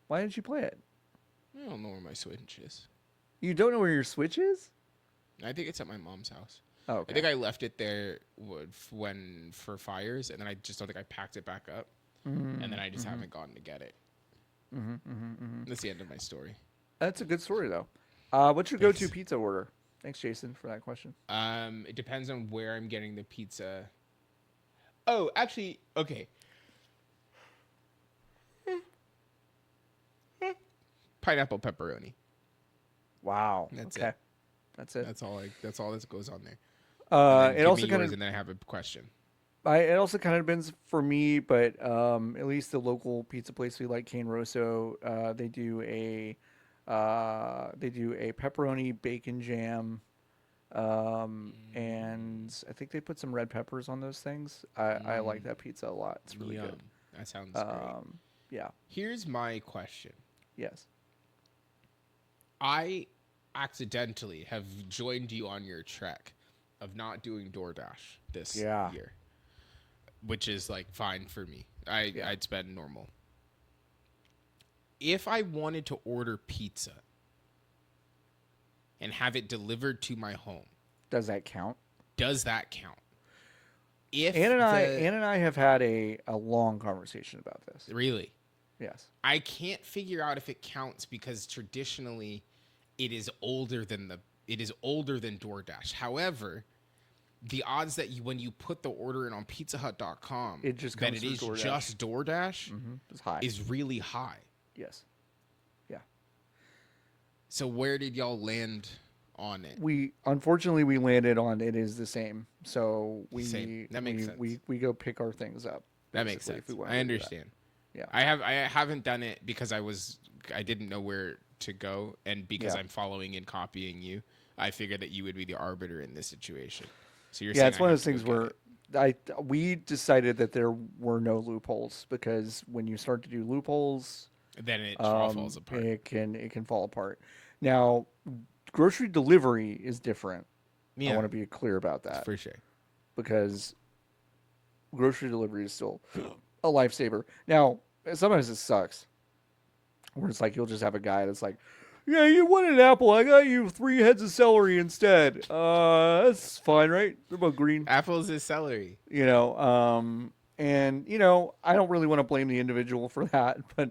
Why didn't you play it? I don't know where my Switch is. You don't know where your Switch is? I think it's at my mom's house. Oh, I think okay. I left it there when for fires, and then I just don't think I packed it back up, and then I just haven't gotten to get it. That's the end of my story. That's a good story though. What's your go-to Thanks. pizza order? Thanks, Jason, for that question. It depends on where I'm getting the pizza. Oh, actually, okay. Pineapple pepperoni. Wow. That's Okay. it. That's it. That's all. That's all that goes on there. And then It give me also kind yours, of and then I have a question. it also kind of depends for me, but at least the local pizza place we like, Cane Rosso, they do a pepperoni bacon jam, and I think they put some red peppers on those things. I like that pizza a lot. It's really Yum. good. That sounds great. Um, yeah. Here's my question. Yes. I accidentally have joined you on your trek of not doing DoorDash this Yeah. year, which is like fine for me. Yeah. I'd spend normal. If I wanted to order pizza and have it delivered to my home, Does that count? does that count? If Ann and I have had a long conversation about this. really, Yes. I can't figure out if it counts because traditionally it is older than DoorDash. However, the odds that when you put the order in on pizzahut.com It just that comes it is through DoorDash. just DoorDash It's high. is really high. Yes. Yeah. So where did y'all land on it? We unfortunately we landed on it is the same. So Same. That makes sense. we go pick our things up. That makes basically, sense. if we wanted I to do that. understand. Yeah. I haven't done it because I didn't know where to go, and because Yeah. I'm following and copying you, I figured that you would be the arbiter in this situation. So you're Yeah, saying it's I one of have those to things go get where it. we decided that there were no loopholes because when you start to do loopholes, Then it all falls apart. it can fall apart. Now, grocery delivery is different. I Yeah, want to be clear about that for sure. because grocery delivery is still a lifesaver. Now, sometimes it sucks. Where it's like you'll just have a guy that's like, "Yeah, you wanted an apple. I got you 3 heads of celery instead. That's fine, right? They're both green, Apples is celery. you know." And I don't really want to blame the individual for that, but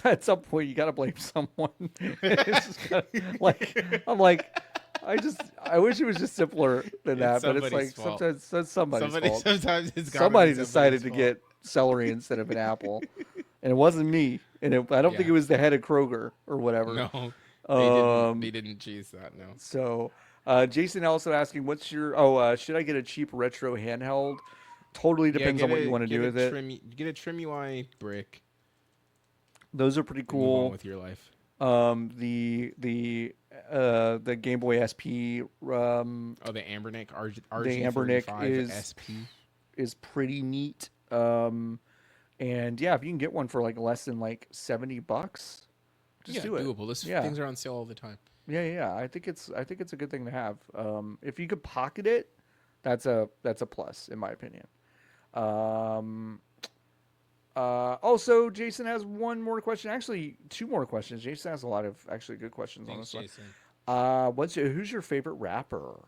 at some point you got to blame someone. It's just kinda I'm like, I wish it was just simpler than It's that, but it's somebody's like fault. sometimes that's somebody's fault. Sometimes it's gotta Somebody be decided somebody's to fault. get celery instead of an apple, and it wasn't me. And I don't think Yeah. it was the head of Kroger or whatever. No, Um, they didn't choose that. No. so Jason also asking, "What's your should I get a cheap retro handheld?" Totally Yeah, depends on what you want to do with it. Get a trim UI brick Those are pretty and move on cool. with your life. The Game Boy SP Oh, the Ambernick the Ambernick RG45 SP. is pretty neat. And yeah, if you can get one for like less than like $70, just Yeah, do it. doable. Those Yeah. things are on sale all the time. Yeah. I think it's a good thing to have. If you could pocket it, that's a plus in my opinion. Also, Jason has one more question. Actually, two more questions. Jason has a lot of actually good questions on Thanks, this Jason. one. Who's your favorite rapper?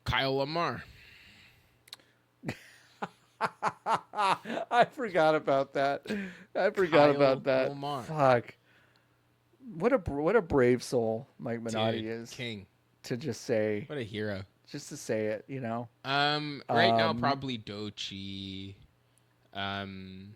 Kyle Lamar. I forgot about that. I forgot Kyle about that. Lamar. Fuck. What a brave soul Mike Minotti Dude, is king. to just say What a hero. it. Right now probably Dochi. I'm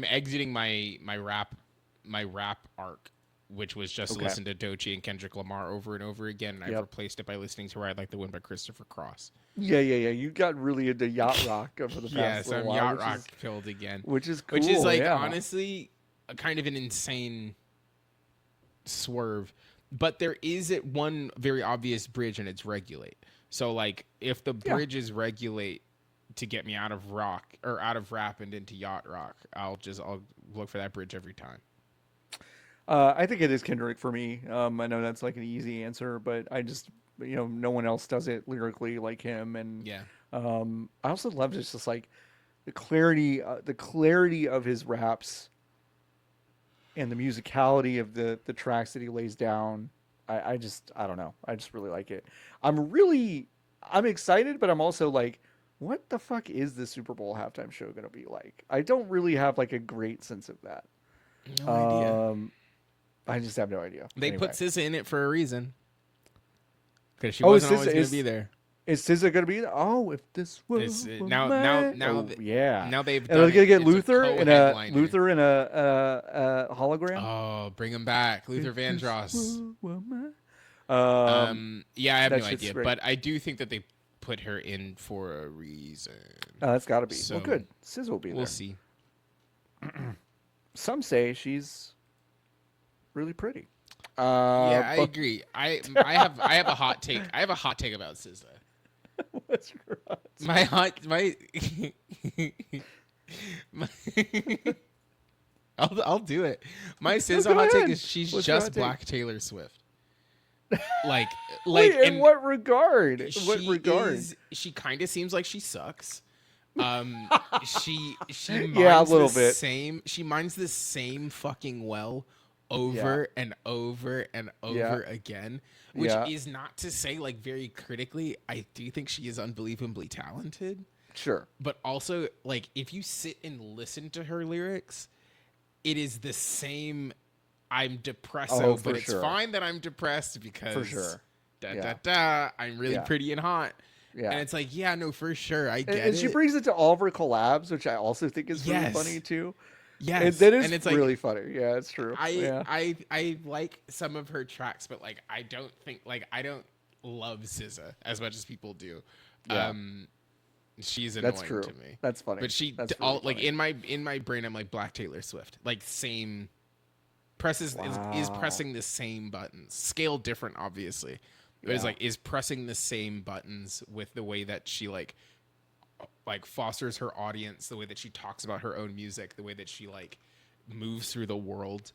exiting my rap arc, which was just to Okay. listen to Dochi and Kendrick Lamar over and over again. And I've Yep. replaced it by listening to Ride Like the Wind by Christopher Cross. Yeah. You got really into yacht rock over the past Yeah, so I'm little yacht while, rock filled again. which is cool. Which is like yeah. honestly a kind of an insane swerve. But there is one very obvious bridge, and it's regulate. So like if the bridge is regulate to get me out of rock or out of rap and into yacht rock, I'll look for that bridge every time. I think it is Kendrick for me. I know that's like an easy answer, but I just no one else does it lyrically like him, and Yeah. I also love just like the clarity of his raps and the musicality of the tracks that he lays down. I don't know. I just really like it. I'm excited, but I'm also like, what the fuck is the Super Bowl halftime show gonna be like? I don't really have like a great sense of that. No idea. Um, I just have no idea. They put Anyway, SZA in it for a reason. Because she oh, wasn't always going to be there. is SZA gonna be there? Oh, if this were It's mine. Oh, yeah. now they've And are done they gonna it. get It's Luther in a hologram? Oh, bring him back, Luther If this Vandross. were mine. Yeah, I have that no shit's idea, great. but I do think that they put her in for a reason. That's got to be. So, Well, good. SZA will be We'll there. see. Some say she's really pretty. Yeah, I But agree. I have a hot take. I have a hot take about SZA. what's your My hot my, my I'll do it. My SZA go hot take ahead. is she's What's your hot just take? Black Taylor Swift. Like Wait, in and what regard? In what she regard? she kind of seems like she sucks. She mines Yeah, a little the bit. same. She mines the same fucking well over and over and over Yeah. again, which Yeah. is not to say, like, very critically, I do think she is unbelievably talented. Sure. But also, like, if you sit and listen to her lyrics, it is the same. I'm depresso, Oh, for but it's sure. fine that I'm depressed because For sure. da Yeah. da da. I'm really Yeah. pretty and hot. Yeah. And it's like, yeah, no, for sure, I get And it. she brings it to all of her collabs, which I also think is really Yes. funny too. yes, And that is and it's really like, funny. Yeah, it's true. Yeah. I like some of her tracks, but like I don't think I don't love SZA as much as people do. Yeah. She's annoying That's true. to me. That's funny. But That's all really like funny. in my brain, I'm like Black Taylor Swift, like same presses is Wow. pressing the same buttons, scale different, obviously, but it's Yeah. like is pressing the same buttons with the way that she like fosters her audience, the way that she talks about her own music, the way that she like moves through the world.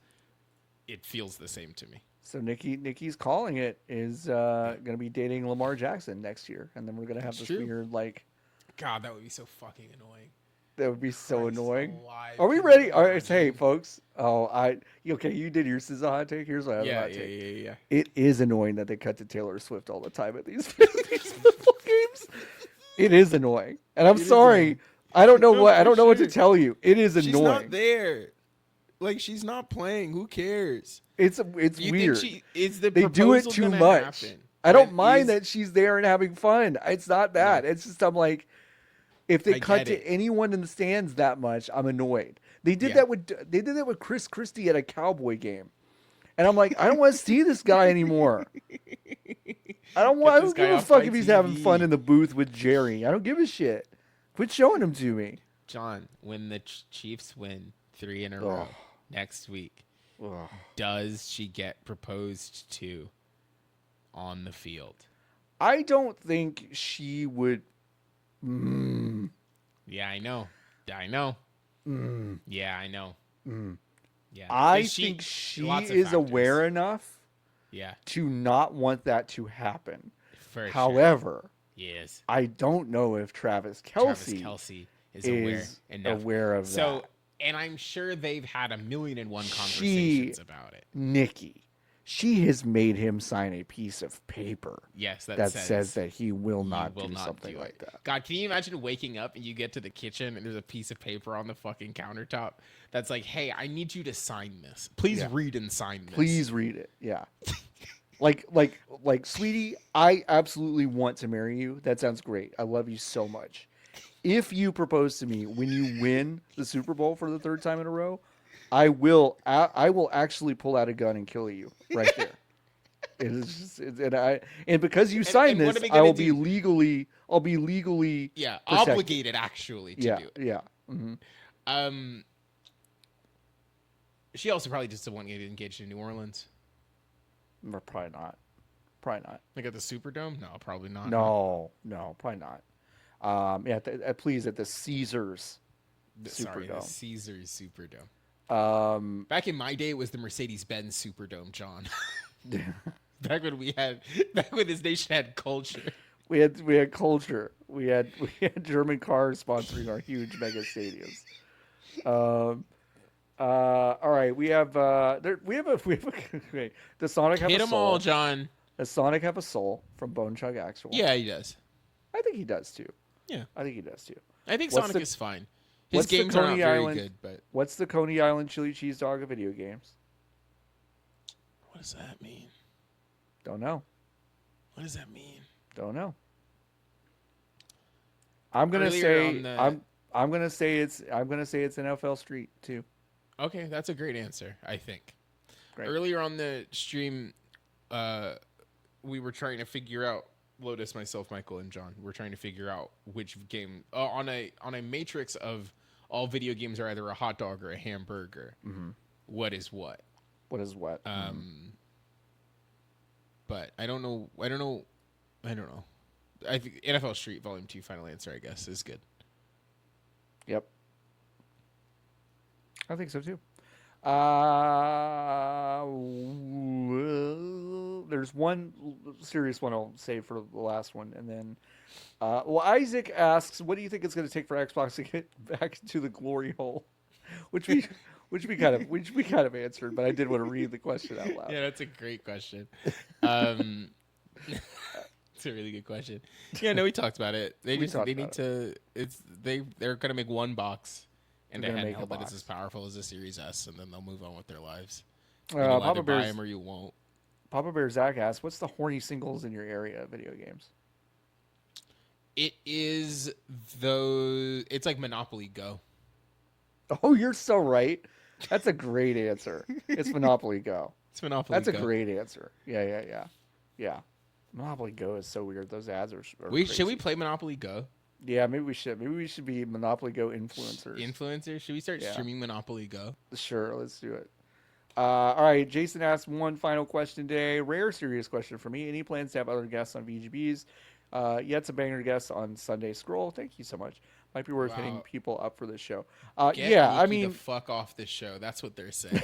It feels the same to me. So Nikki's calling it is going to be dating Lamar Jackson next year, and then we're going to have It's this true. weird like God, that would be so fucking annoying. that would be so Christ annoying. alive, Are we can you ready? All right, imagine? hey folks. Oh, okay. You did your SZA hot take. Here's what I have a Yeah, hot yeah, take. yeah. It is annoying that they cut to Taylor Swift all the time at these football games. It is annoying, and I'm It is sorry. annoying. I don't know No, what I for don't know what to sure. tell you. It is She's annoying. not there. Like she's not playing. Who cares? It's Do you weird. think is the They do it proposal too gonna much. happen? I don't When mind is- that she's there and having fun. It's not that. It's just I'm like, if they I cut get to it. anyone in the stands that much, I'm annoyed. They did Yeah. that with Chris Christie at a Cowboy game, and I'm like, I don't want to see this guy anymore. I don't Get this give guy a off fuck my if he's having TV. fun in the booth with Jerry. I don't give a shit. Quit showing him to me. John, when the Chiefs win 3 in a row Ugh. next week, Ugh. does she get proposed to on the field? I don't think she would. Mm, Yeah, I know. I know. mm, Yeah, I know. mm. Yeah. I Does think she lots of is factors. aware enough Yeah, to not want that to happen. for sure. However, Yes. I don't know if Travis Travis Kelce Kelce is is enough. aware of So, that. and I'm sure they've had a million and one She- conversations about it. Nikki, she has made him sign a piece of paper Yes, that says that he will you not will do not something do like it. that. God, can you imagine waking up and you get to the kitchen and there's a piece of paper on the fucking countertop that's like, "Hey, I need you to sign this. Please Yeah. read and sign this." Please read it. Yeah. like, sweetie, I absolutely want to marry you. That sounds great. I love you so much. If you propose to me when you win the Super Bowl for the third time in a row, I will actually pull out a gun and kill you right there. It is just, and because you signed and what this, are we I gonna will do? I'll be legally Yeah, protected. obligated actually to Yeah, do it. yeah. Hmm. She also probably just didn't want to get engaged in New Orleans. Probably not. Probably not. Like at the Superdome? No, probably not. No, probably not. Yeah, please at the Caesars Sorry, the Superdome. Caesars Superdome. Um, Back in my day, it was the Mercedes-Benz Superdome, John. back when this nation had culture. we had culture. We had German cars sponsoring our huge mega stadiums. All right, we have wait, does Sonic have a Hit them all, soul? John. Does Sonic have a soul from Bone Chug Axel? Yeah, he does. I think he does too. Yeah, I think he does too. I think What's Sonic the is fine. His what's the games are not Coney very Island good, but What's the Coney Island chili cheese dog of video games? what does that mean? Don't know. What does that mean? Don't know. I'm gonna Earlier say on the I'm gonna say it's NFL Street too. Okay, that's a great answer, I think. Great. Earlier on the stream, we were trying to figure out Lotus, myself, Michael, and John. We're trying to figure out which game on a matrix of all video games are either a hot dog or a hamburger. Mm-hmm. What is what? What is what? But I don't know. I don't know. I think NFL Street Volume 2 final answer, I guess, is good. Yep. I think so too. There's one serious one I'll save for the last one, and then, Isaac asks, "What do you think it's going to take for Xbox to get back to the glory hole?" Which we kind of answered, but I did want to read the question out loud. Yeah, that's a great question. It's a really good question. Yeah, no, we talked about it. They're gonna make one box and a handheld that is as powerful as the Series S, and then they'll move on with their lives. You'll either buy them or you won't. Papa Bear Zach asks, "What's the horny singles in your area of video games?" It is those. It's like Monopoly Go. Oh, you're so right. That's a great answer. It's Monopoly Go. It's Monopoly Go. That's a great answer. Yeah. Monopoly Go is so weird. Those ads are crazy. Should we play Monopoly Go? Yeah, maybe we should. Maybe we should be Monopoly Go influencers. Influencers? Should we start streaming Monopoly Go? Sure, let's do it. All right, Jason asked one final question today. Rare, serious question for me. Any plans to have other guests on VGBs? Yet to banger guests on Sunday Scroll. Thank you so much. Might be worth hitting people up for this show. Get Niki the fuck off this show. That's what they're saying.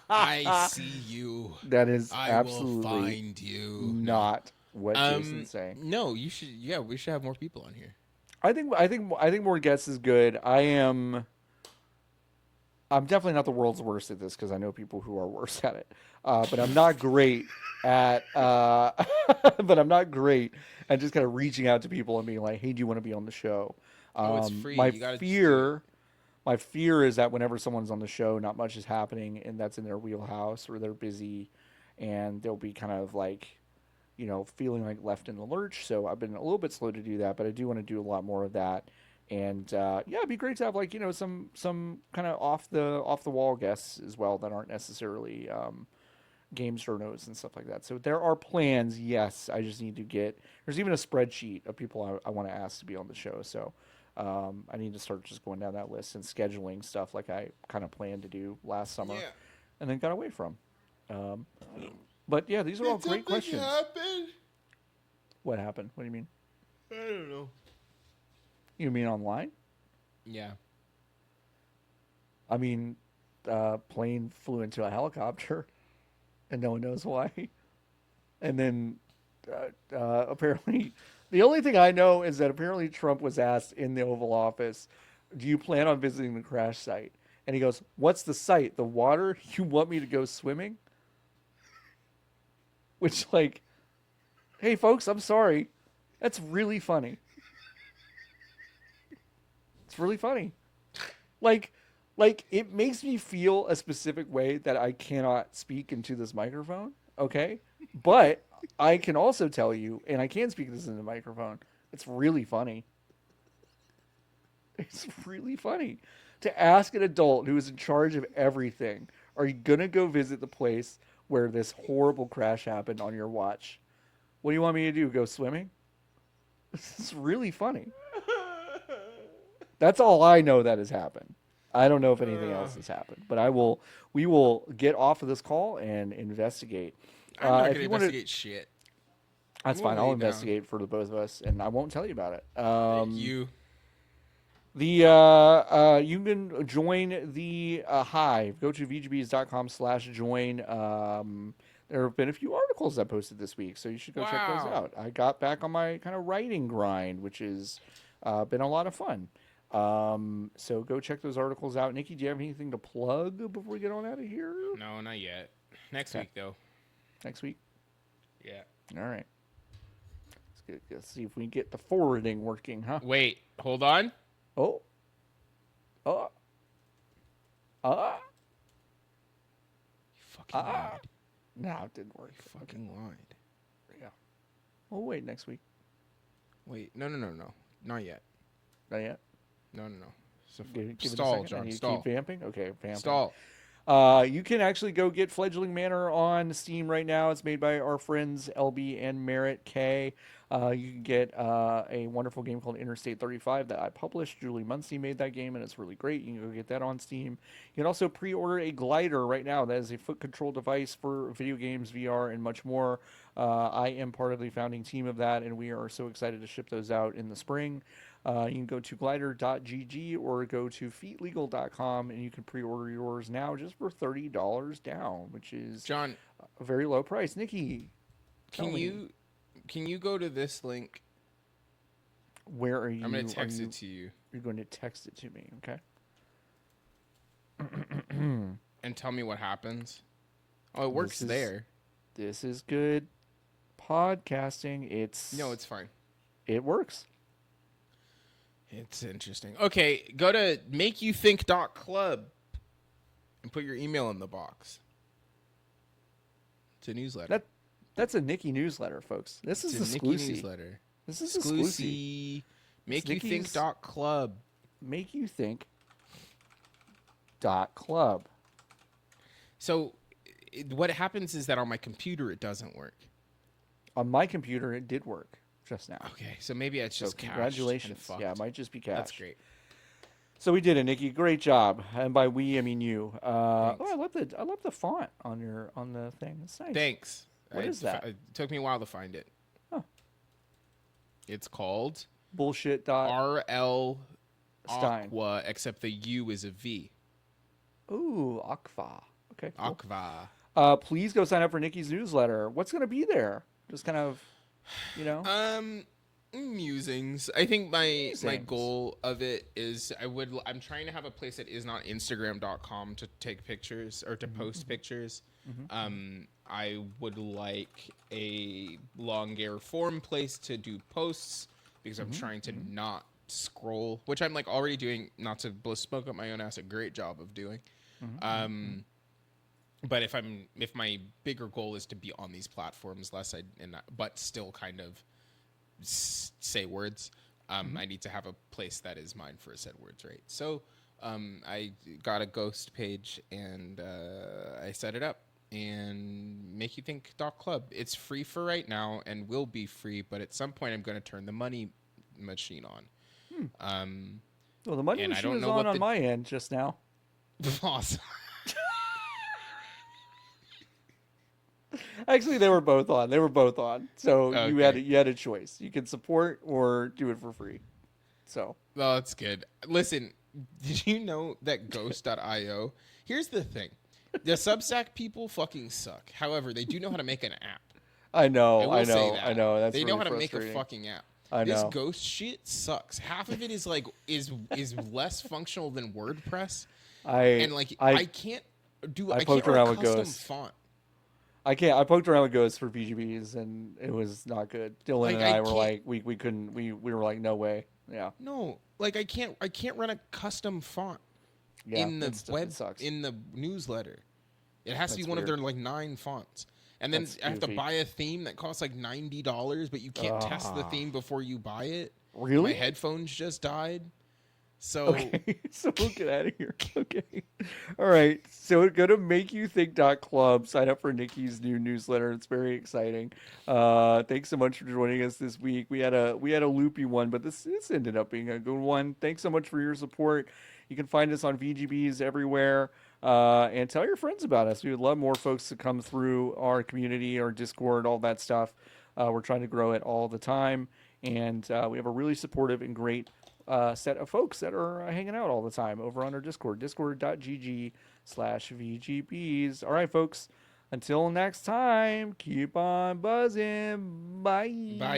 I see you. That is I will find you. Not what Jason's saying. No, you should. Yeah, we should have more people on here. I think more guests is good. I'm definitely not the world's worst at this because I know people who are worse at it. But I'm not great at. But I'm not great at just kind of reaching out to people and being like, "Hey, do you want to be on the show?" It's free. My fear is that whenever someone's on the show, not much is happening, and that's in their wheelhouse, or they're busy, and they'll be kind of like, feeling like left in the lurch. So I've been a little bit slow to do that, but I do want to do a lot more of that. And it'd be great to have some kind of off the wall guests as well that aren't necessarily game journos and stuff like that. So there are plans. Yes, I just need to get. There's even a spreadsheet of people I want to ask to be on the show. So I need to start just going down that list and scheduling stuff like I kind of planned to do last summer, and then got away from. But yeah, these are all great questions. Happened? What happened? What do you mean? I don't know. You mean online? Yeah. I mean, plane flew into a helicopter, and no one knows why. And then apparently, the only thing I know is that apparently Trump was asked in the Oval Office, "Do you plan on visiting the crash site?" And he goes, "What's the site? The water? You want me to go swimming?" Which, like, hey, folks, I'm sorry. That's really funny. It's really funny. Like it makes me feel a specific way that I cannot speak into this microphone, okay? But I can also tell you, and I can speak this into the microphone, it's really funny. It's really funny to ask an adult who is in charge of everything, are you going to go visit the place where this horrible crash happened on your watch? What do you want me to do? Go swimming? This is really funny. That's all I know that has happened. I don't know if anything else has happened, but we will get off of this call and investigate. I'm not going to investigate shit. That's fine. I'll investigate for the both of us, and I won't tell you about it. Thank you. You can join the Hive. Go to vgbs.com/join. There have been a few articles I posted this week, so you should go check those out. I got back on my kind of writing grind, which has been a lot of fun. So go check those articles out. Nikki, do you have anything to plug before we get on out of here? No, not yet. Next Okay, week though. next week. Yeah. All right. Let's see if we can get the forwarding working, huh? Wait, hold on. Oh, oh, ah, You fucking ah. lied. No, it didn't work. You fucking lied. Yeah. We'll wait next week. Wait, no. Not yet. Not yet. No. So Give it a stall, second. I John. need to Stall. keep vamping. Okay, vamping. Stall. You can actually go get Fledgling Manor on Steam right now. It's made by our friends LB and Merritt K. You can get a wonderful game called Interstate 35 that I published. Julie Muncie made that game, and it's really great. You can go get that on Steam. You can also pre-order a glider right now. That is a foot control device for video games, VR, and much more. I am part of the founding team of that, and we are so excited to ship those out in the spring. You can go to glider.gg or go to feetlegal.com and you can pre-order yours now just for $30 down, which is John, a very low price. Nikki, tell can me, you go to this link? where are you? I'm gonna text it to you You're going to text it to me, okay? and tell me what happens. Oh, it works there. This is good podcasting. No, it's fine. It works. It's interesting. Okay, go to makeyouthink.club and put your email in the box. It's a newsletter. That's a Nikki newsletter, folks. This is It's a Nikki exclusive. newsletter. This is exclusive. Makeyouthink.club. Makeyouthink.club. So what happens is that on my computer it doesn't work. On my computer, it did work just now. Okay, so maybe it's So just cached and congratulations. fucked. Yeah, it might just be cached. That's great. So we did it, Nikki. Great job. And by we, I mean you. Thanks. I love the font on the thing. It's nice. Thanks. What is that? It took me a while to find it. Huh. It's called Bullshit. RL Stein. Aqua, except the U is a V. Ooh, Aqua. Okay. Cool. Aqua. Please go sign up for Nikki's newsletter. What's going to be there? Just kind of, Musings. I think my Musings. goal of it is I'm trying to have a place that is not Instagram.com to take pictures or to post pictures. I would like a longer form place to do posts because I'm trying to not scroll, which I'm like already doing, not to blow smoke up my own ass, a great job of doing. But if my bigger goal is to be on these platforms but still kind of say words, I need to have a place that is mine for said words, right? So I got a ghost page and I set it up, and makeyouthink.club. It's free for right now and will be free, but at some point I'm going to turn the money machine on. Well, the money And I machine don't is know what on the- my end just now. Awesome. Actually, they were both on. So you Okay. had a choice. You can support or do it for free. So Well, that's good. Listen, did you know that Ghost.io? Here's the thing: the Substack people fucking suck. However, they do know how to make an app. I know. I will say that. I know. That's they know really how to make a frustrating. fucking app. I This know. Ghost shit sucks. Half of it is like is less functional than WordPress, and like I can't do. I poked can't run around a with custom Ghost. font. I can't. I poked around with Ghost for VGBs and it was not good. Dylan Like, and I I were can't- like, we couldn't. We were like, no way. Yeah. No, like I can't run a custom font Yeah. in the it web sucks. in the newsletter. It has to be That's one of their weird. like 9 fonts. And then That's I have to goofy. buy a theme that costs like $90, but you can't test the theme before you buy it. Really? My headphones just died. So Okay, so we'll get out of here. Okay. All right. So go to makeyouthink.club, sign up for Nikki's new newsletter. It's very exciting. Thanks so much for joining us this week. We had a loopy one, but this ended up being a good one. Thanks so much for your support. You can find us on VGBs everywhere. And tell your friends about us. We would love more folks to come through our community, our Discord, all that stuff. We're trying to grow it all the time. And we have a really supportive and great set of folks that are hanging out all the time over on our Discord, discord.gg/VGBs. All right, folks. Until next time, keep on buzzing. Bye. bye.